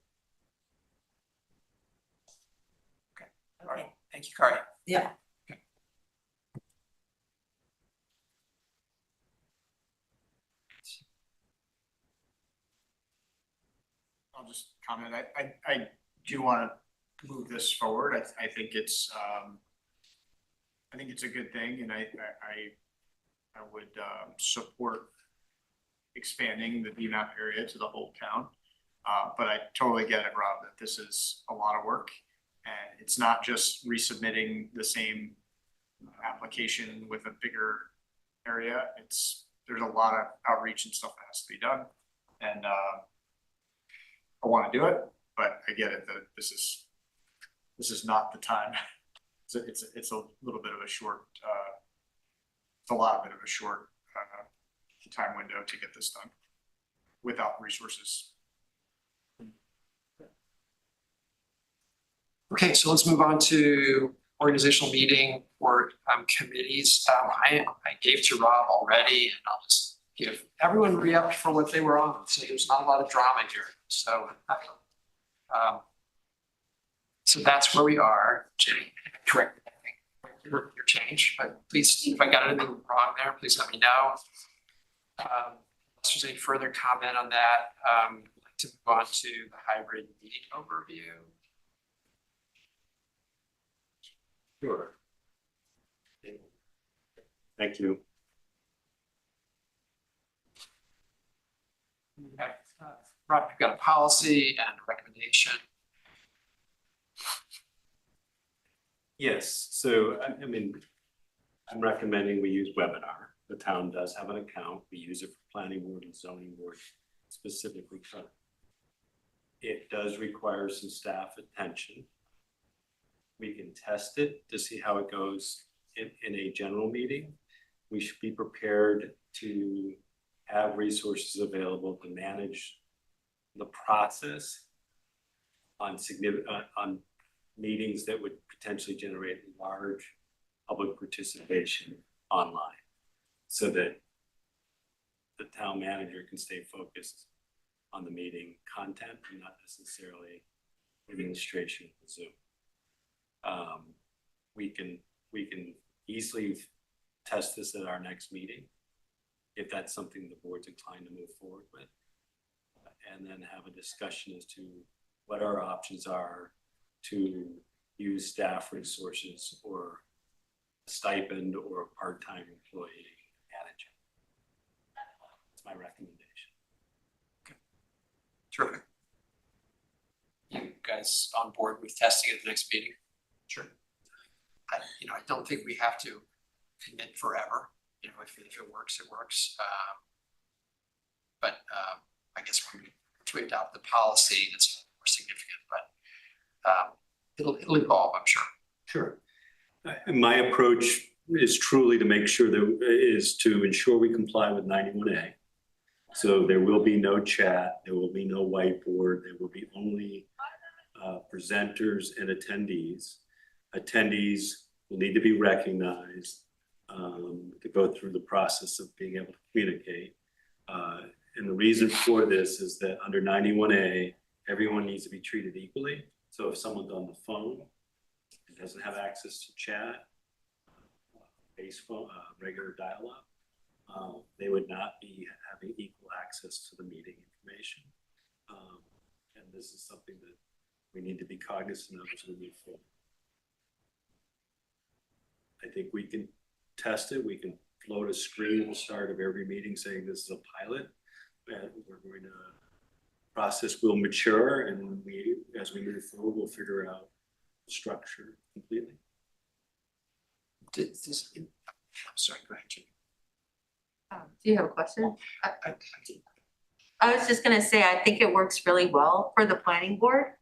All right, thank you, Kari. Yeah. I'll just comment. I do want to move this forward. I think it's a good thing, and I would support expanding the DMAP area to the whole town. But I totally get it, Rob, that this is a lot of work, and it's not just resubmitting the same application with a bigger area. There's a lot of outreach and stuff that has to be done, and I want to do it, but I get it that this is not the time. It's a little bit of a short, it's a lot bit of a short time window to get this done without resources. Okay, so let's move on to organizational meeting or committees. I gave to Rob already, and I'll just give everyone re-up for what they were on. So there's not a lot of drama here. So that's where we are. Jenny, correct your change, but please, if I got anything wrong there, please let me know. Unless there's any further comment on that, I'd like to move on to the hybrid meeting overview. Sure. Thank you. Okay, Rob, you've got a policy and a recommendation. Yes, so I mean, I'm recommending we use webinar. The town does have an account. We use it for planning board and zoning board specifically. It does require some staff attention. We can test it to see how it goes in a general meeting. We should be prepared to have resources available to manage the process on meetings that would potentially generate large public participation online, so that the town manager can stay focused on the meeting content and not necessarily administration of Zoom. We can easily test this at our next meeting if that's something the board's inclined to move forward with, and then have a discussion as to what our options are to use staff resources or a stipend or a part-time employee manager. That's my recommendation. Okay. Terrific. You guys on board with testing at the next meeting? Sure. I don't think we have to commit forever. If it works, it works. But I guess we're going to adopt the policy that's more significant, but it'll evolve, I'm sure. Sure. My approach is truly to make sure is to ensure we comply with 91A. So there will be no chat, there will be no whiteboard, there will be only presenters and attendees. Attendees will need to be recognized to go through the process of being able to communicate. And the reason for this is that under 91A, everyone needs to be treated equally. So if someone's on the phone and doesn't have access to chat, base phone, regular dial-up, they would not be having equal access to the meeting information. And this is something that we need to be cognizant of as we move forward. I think we can test it. We can float a screen at the start of every meeting saying this is a pilot, and we're going to process will mature, and as we move forward, we'll figure out the structure completely. I'm sorry, go ahead, Jim. Do you have a question? I was just gonna say, I think it works really well for the planning board.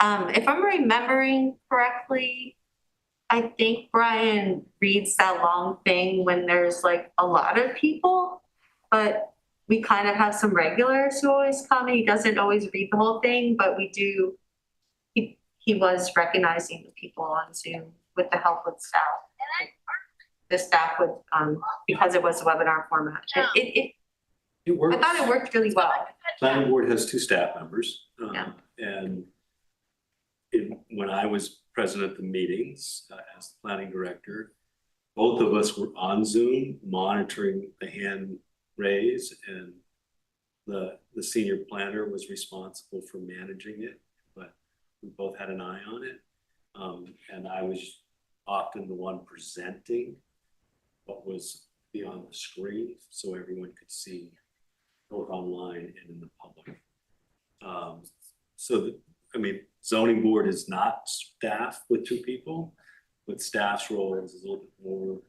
If I'm remembering correctly, I think Brian reads that long thing when there's like a lot of people, but we kind of have some regulars who always come. He doesn't always read the whole thing, but we do. He was recognizing the people on Zoom with the help of staff. The staff would, because it was a webinar format. It works. I thought it worked really well. Planning board has 2 staff members. Yeah. And when I was present at the meetings as the planning director, both of us were on Zoom monitoring the hand raise, and the senior planner was responsible for managing it, but we both had an eye on it. And I was often the one presenting what was beyond the screen so everyone could see both online and in the public. Zoning board is not staffed with 2 people, but staff's role is a little bit more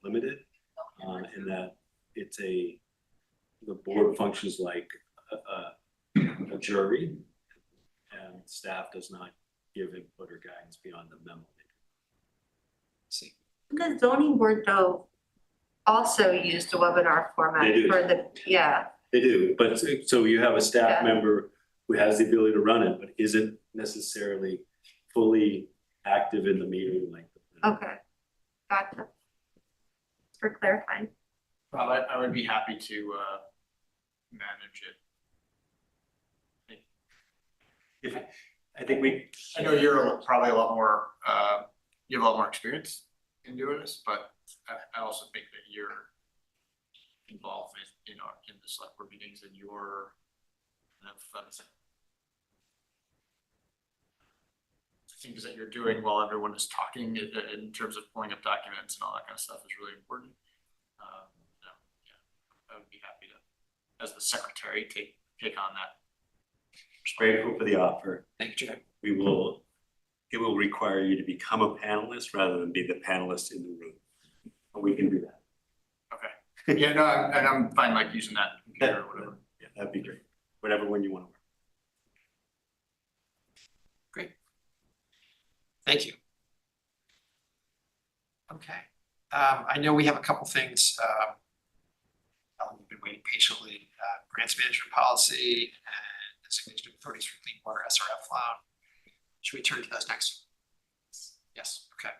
limited in that the board functions like a jury, and staff does not give input or guidance beyond the memo. See. The zoning board though also used a webinar format They do. for They do, but so you have a staff Yeah. member who has the ability to run it, but isn't necessarily fully active in the meeting like. Okay, gotcha. Thanks for clarifying. Well, I would be happy to manage it. I think I know you're probably a lot more, you have a lot more experience in doing this, but I also think that you're involved in the select board meetings and your things that you're doing while everyone is talking in terms of pulling up documents and all that kind of stuff is really important. I would be happy to, as the secretary, take on that. grateful for the offer. Thank you, Jim. It will require you to become a panelist rather than be the panelist in the room. But we can do that. Okay. Yeah, no, I'm fine like using that computer or whatever. Yeah, that'd be great. Whatever one you want to work. Great. Thank you. Okay. I know we have a couple things. We've been waiting patiently. Grants management policy and designation of authorities for clean water SRF loan. Should we turn to those next? Yes. Okay.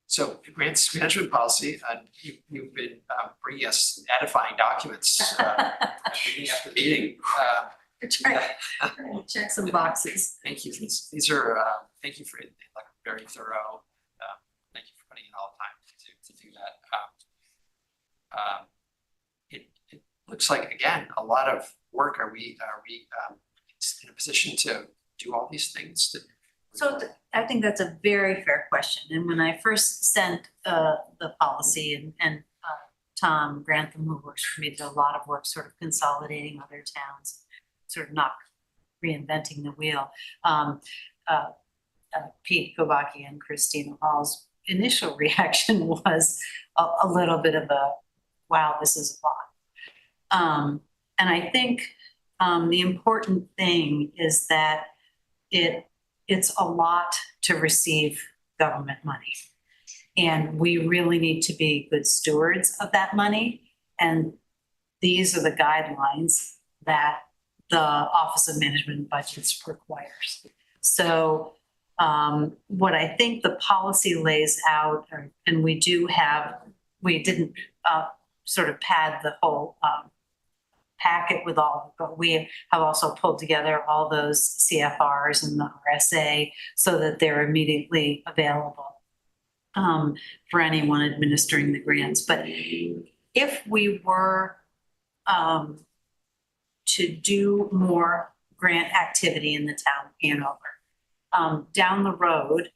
So grants management policy, you've been bringing us edifying documents meeting after meeting. Check some boxes. Thank you. These are, thank you for like very thorough. Thank you for putting in all the time to do that. It looks like, again, a lot of work. Are we in a position to do all these things? So I think that's a very fair question. And when I first sent the policy and Tom Grantham, who works for me, did a lot of work sort of consolidating other towns, sort of not reinventing the wheel. Pete Kobaki and Christina Hall's initial reaction was a little bit of a, wow, this is a lot. And I think the important thing is that it's a lot to receive government money. And we really need to be good stewards of that money. And these are the guidelines that the Office of Management and Budgets requires. So what I think the policy lays out, and we didn't sort of pad the whole packet with all, but we have also pulled together all those CFRs and the RSA so that they're immediately available for anyone administering the grants. But if we were to do more grant activity in the town of Hanover, down the road,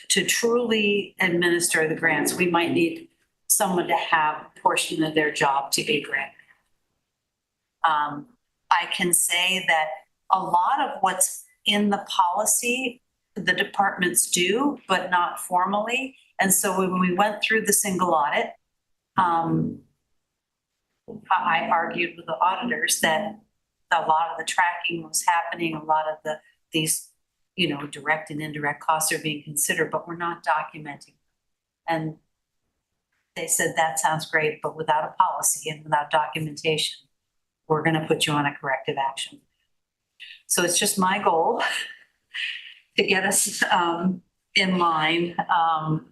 to truly administer the grants, we might need someone to have a portion of their job to be grant. I can say that a lot of what's in the policy, the departments do, but not formally. And so when we went through the single audit, I argued with the auditors that a lot of the tracking was happening, a lot of these, direct and indirect costs are being considered, but we're not documenting. And they said, that sounds great, but without a policy and without documentation, we're going to put you on a corrective action. So it's just my goal to get us in line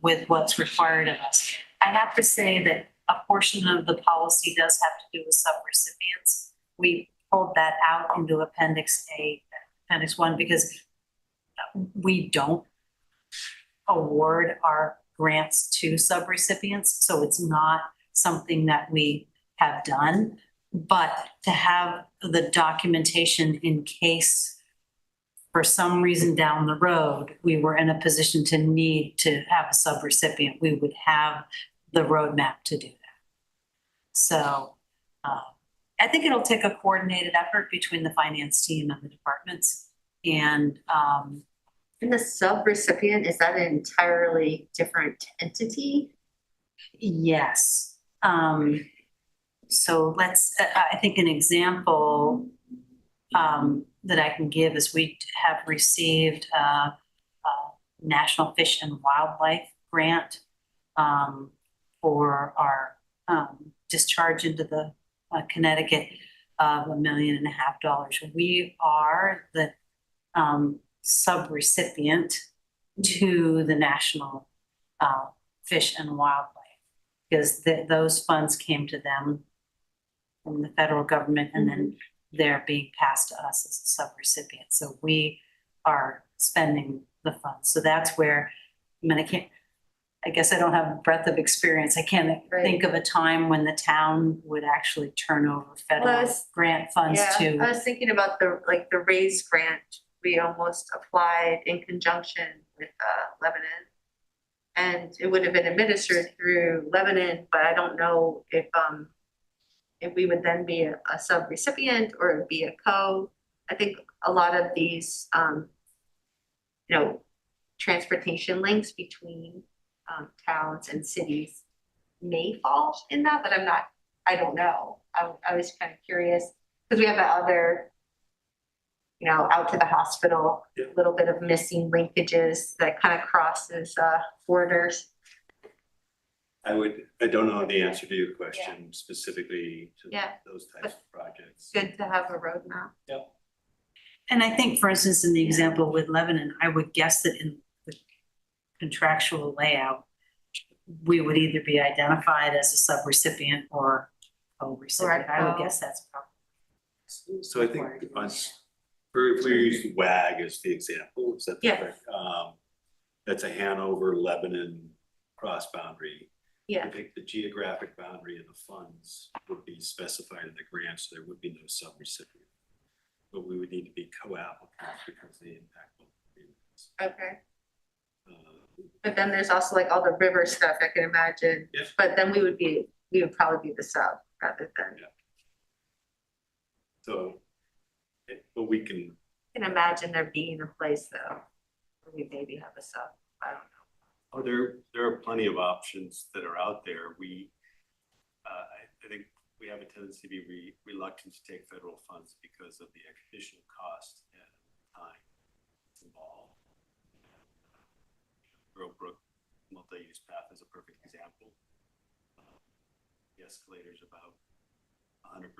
with what's required of us. I have to say that a portion of the policy does have to do with subrecipients. We pulled that out into Appendix A, Appendix 1, because we don't award our grants to subrecipients, so it's not something that we have done. But to have the documentation in case for some reason down the road we were in a position to need to have a subrecipient, we would have the roadmap to do that. So I think it'll take a coordinated effort between the finance team and the departments. And the subrecipient, is that an entirely different entity? Yes. So I think an example that I can give is we have received a National Fish and Wildlife grant for our discharge into the Connecticut of $1.5 million. We are the subrecipient to the National Fish and Wildlife, because those funds came to them from the federal government, and then they're being passed to us as a subrecipient. So we are spending the funds. So that's where, I guess I don't have a breadth of experience. I can't think of a time when the town would actually turn over federal grant funds to. I was thinking about the raise grant. We almost applied in conjunction with Lebanon. And it would have been administered through Lebanon, but I don't know if we would then be a sub-recipient or it'd be a co. I think a lot of these, transportation links between towns and cities may fall in that, but I don't know. I was kind of curious because we have that other, out to the hospital, a little bit of missing linkages that kind of crosses borders. I don't know the answer to your question specifically to those types of projects. Good to have a roadmap. Yep. And I think, for instance, in the example with Lebanon, I would guess that in the contractual layout, we would either be identified as a subrecipient or co-recipient. I would guess that's probably. So I think if we use WAG as the example, is that correct? That's a Hanover, Lebanon cross boundary. Yeah. I think the geographic boundary of the funds would be specified in the grant, so there would be no subrecipient. But we would need to be co-applicants because they impact both agreements. Okay. But then there's also all the river stuff I can imagine. Yes. But then we would probably be the sub rather than. Yeah. So, but we can. I can imagine there being a place though, where we maybe have a sub. I don't know. Oh, there are plenty of options that are out there. I think we have a tendency to be reluctant to take federal funds because of the additional cost and time involved. Grove multi-use path is a perfect example. The escalator's about 100%.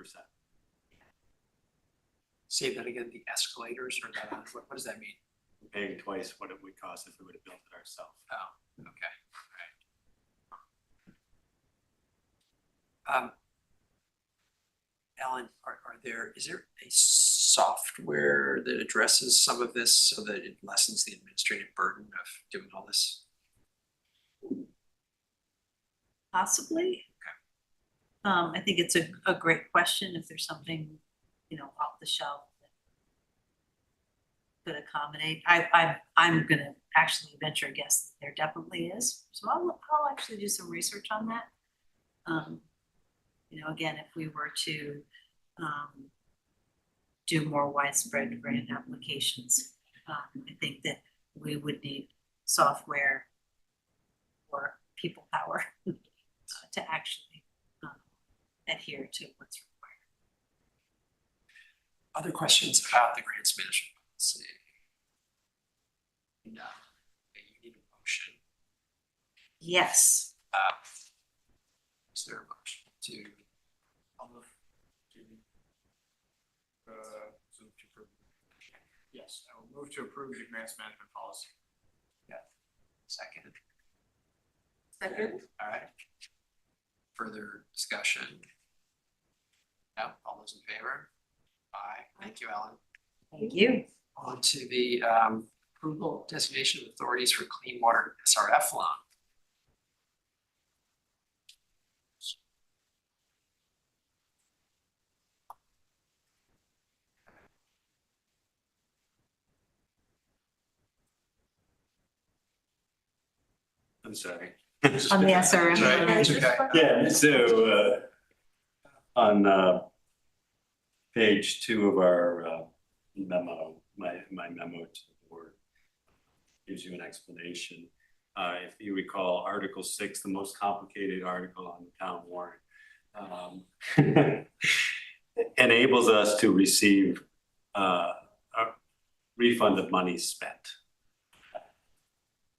Say that again, the escalators or that, what does that mean? We're paying twice what it would cost if we would have built it ourselves. Oh, okay, all right. Ellen, is there a software that addresses some of this so that it lessens the administrative burden of doing all this? Possibly. I think it's a great question if there's something, off the shelf that could accommodate. I'm gonna actually venture a guess that there definitely is. So I'll actually do some research on that. Again, if we were to do more widespread grant applications, I think that we would need software or people power to actually adhere to what's required. Other questions about the grants management policy? No. Okay, you need a motion. Yes. Is there a motion to? Yes, I will move to approve the grants management policy. Yeah. Second. Second. All right. Further discussion? No, all those in favor? Aye. Thank you, Ellen. Thank you. On to the approval designation of authorities for clean water SRF loan. I'm sorry. On the SRF. Right, it's okay. Yeah, so on page 2 of our memo, my memo to the board gives you an explanation. If you recall, Article 6, the most complicated article on the town warrant, enables us to receive a refund of money spent.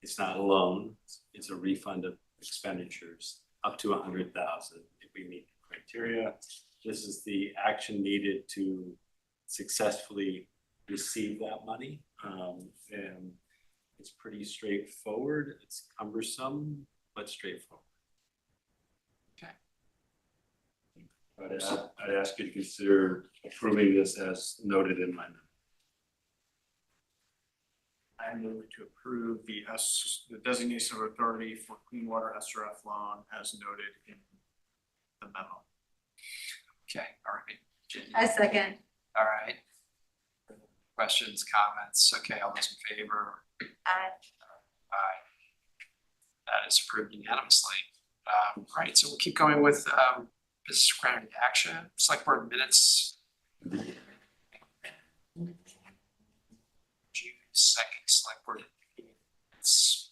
It's not a loan, it's a refund of expenditures up to 100,000 if we meet the criteria. This is the action needed to successfully receive that money. And it's pretty straightforward. It's cumbersome, but straightforward. Okay. I'd ask you to consider approving this as noted in my memo. I move to approve the designation of authority for clean water SRF loan as noted in the memo. Okay, all right. Jenny. I second. All right. Questions, comments? Okay, all those in favor? Aye. Aye. That is approved unanimously. All right, so we'll keep going with business grounded action, select board minutes. June 2nd, select board minutes.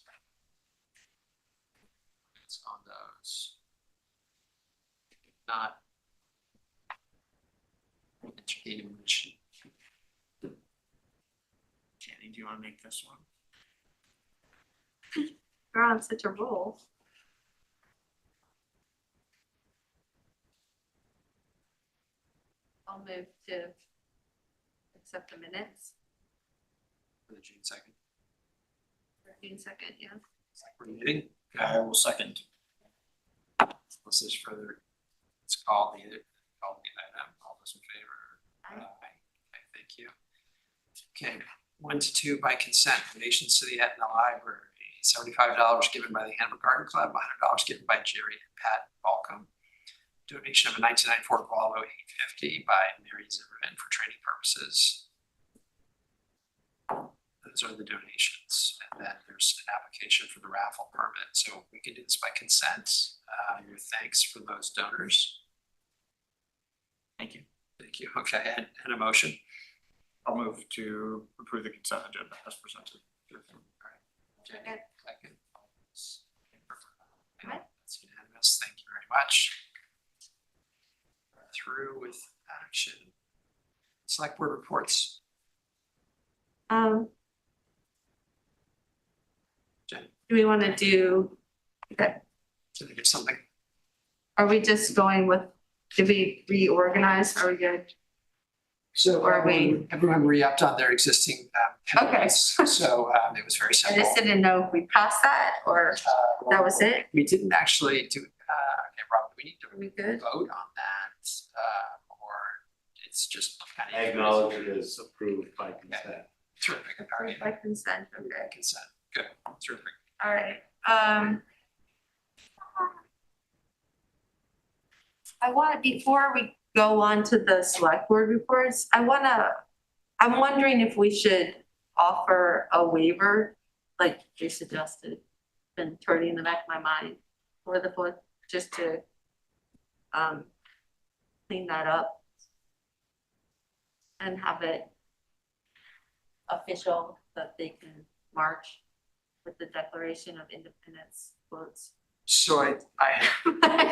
It's on those. Not. Entertain a motion. Jenny, do you want to make this one? You're on such a roll. I'll move to accept the minutes. For the June 2nd. June 2nd, yeah. Select board meeting. I will second. Unless there's further, let's call the item. All those in favor? Aye. Okay, thank you. Okay, 1 to 2 by consent, donations to the Etna Library, $75 given by the Hanover Garden Club, $100 given by Jerry and Pat Balcom. Donation of a 1994 Volvo 850 by Mary Zimmerman for training purposes. Those are the donations. And then there's an application for the raffle permit. So we can do this by consent. Your thanks for those donors. Thank you. Thank you. Okay, and a motion. I'll move to approve the consent agenda as presented. All right. Jenny, Second. second. That's unanimous. Thank you very much. Through with action. Select board reports. Do we want to do, okay, to think of something. are we just going with, did we reorganize? Are we good? So Or we- everyone re-upped on their existing candidates. So it was very I simple. just didn't know if we passed that or that was it. We didn't actually do, okay, Rob, do we need Are we good? to vote on that? Or it's just kind I of. acknowledge it is approved by consent. Terrific, all right. By consent, okay. Consent, good, terrific. All right, I want, before we go on to the select board reports, I'm wondering if we should offer a waiver, like you suggested, been turning in the back of my mind for the fourth, just to clean that up and have it official that they can march with the Declaration of Independence quotes. So I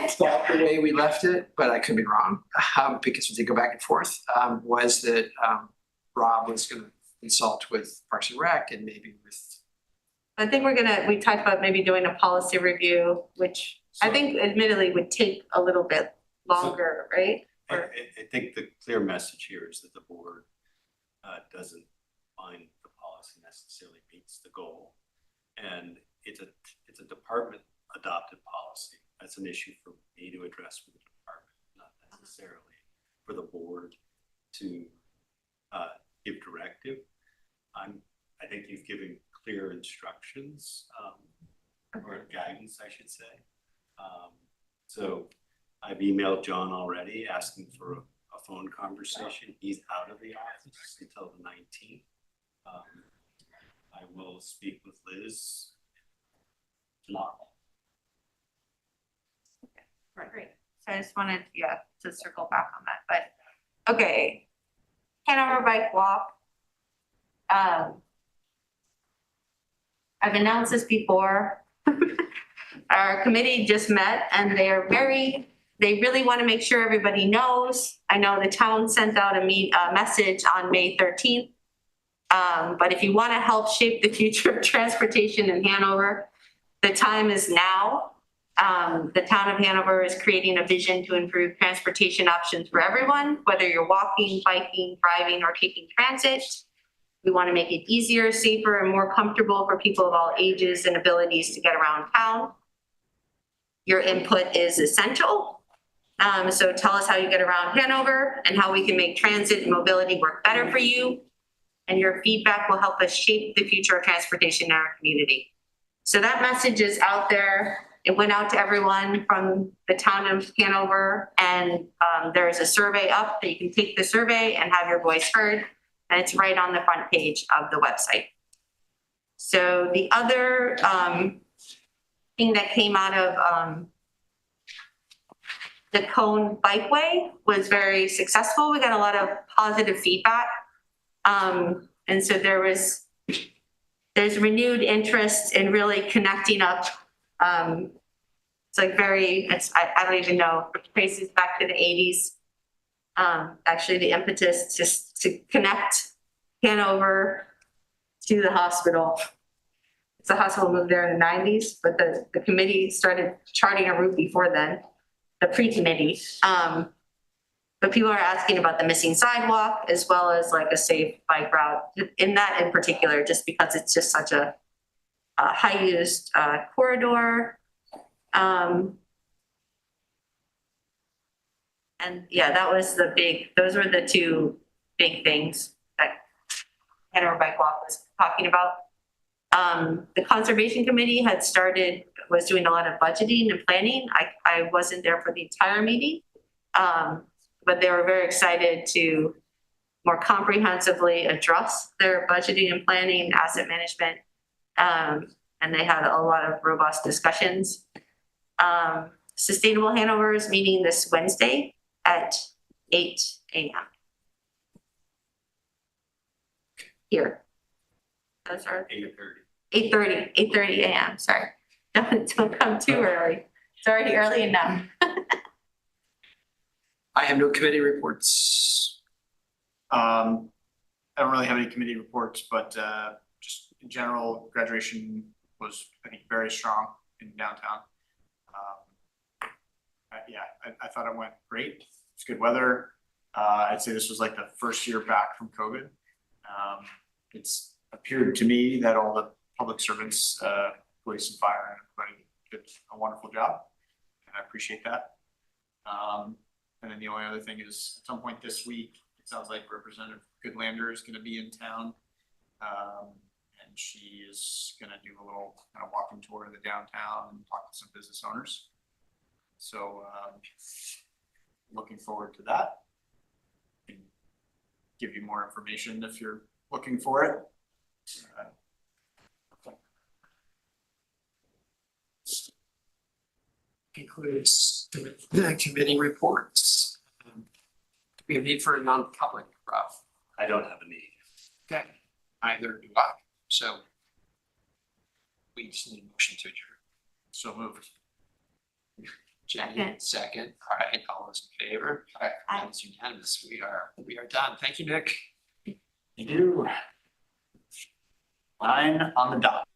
thought the way we left it, but I could be wrong, because we did go back and forth, was that Rob was gonna consult with Parks and Rec and maybe with. I think we talked about maybe doing a policy review, which I think admittedly would take a little bit longer, right? I think the clear message here is that the board doesn't find the policy necessarily meets the goal. And it's a department adopted policy. That's an issue for me to address with the department, not necessarily for the board to give directive. I think you've given clear instructions or guidance, I should say. So I've emailed John already asking for a phone conversation. He's out of the office until the 19th. I will speak with Liz tomorrow. Right, great. So I just wanted, to circle back on that, but, okay. Hanover Bike Walk. I've announced this before. Our committee just met and they really want to make sure everybody knows. I know the town sent out a message on May 13th. But if you want to help shape the future of transportation in Hanover, the time is now. The town of Hanover is creating a vision to improve transportation options for everyone, whether you're walking, biking, driving, or taking transit. We want to make it easier, safer, and more comfortable for people of all ages and abilities to get around town. Your input is essential. So tell us how you get around Hanover and how we can make transit and mobility work better for you. And your feedback will help us shape the future of transportation in our community. So that message is out there. It went out to everyone from the town of Hanover, and there is a survey up that you can take the survey and have your voice heard, and it's right on the front page of the website. So the other thing that came out of the Cone Bikeway was very successful. We got a lot of positive feedback. And so there's renewed interest in really connecting up. It's like I don't even know, it traces back to the 80s. Actually the impetus just to connect Hanover to the hospital. The hospital moved there in the 90s, but the committee started charting a route before then, the pre-committee. But people are asking about the missing sidewalk as well as like a safe bike route in that in particular, just because it's just such a high used corridor. And yeah, those were the two big things that Hanover Bike Walk was talking about. The Conservation Committee was doing a lot of budgeting and planning. I wasn't there for the entire meeting. But they were very excited to more comprehensively address their budgeting and planning, asset management. And they had a lot of robust discussions. Sustainable Hanover is meeting this Wednesday at 8 a.m. Here. Those are 8:30 a.m. Sorry. Don't come too early. It's already early enough. I have no committee reports. I don't really have any committee reports, but just in general, graduation was, I think, very strong in downtown. I thought it went great. It's good weather. I'd say this was like the first year back from COVID. It's appeared to me that all the public servants, police and fire, and everybody did a wonderful job, and I appreciate that. And then the only other thing is, at some point this week, it sounds like Representative Goodlander is gonna be in town. And she is gonna do a little kind of walking tour of the downtown and talk to some business owners. So, looking forward to that. Can give you more information if you're looking for it. Concludes the committee reports. Do we have need for a non-public, Ralph? I don't have a need. Okay, either do I. So we just need a motion to adjourn. So moved. Jenny, second. All right, all those in favor? All right, that's unanimous. We are done. Thank you, Nick. Thank you. 9 on the dot.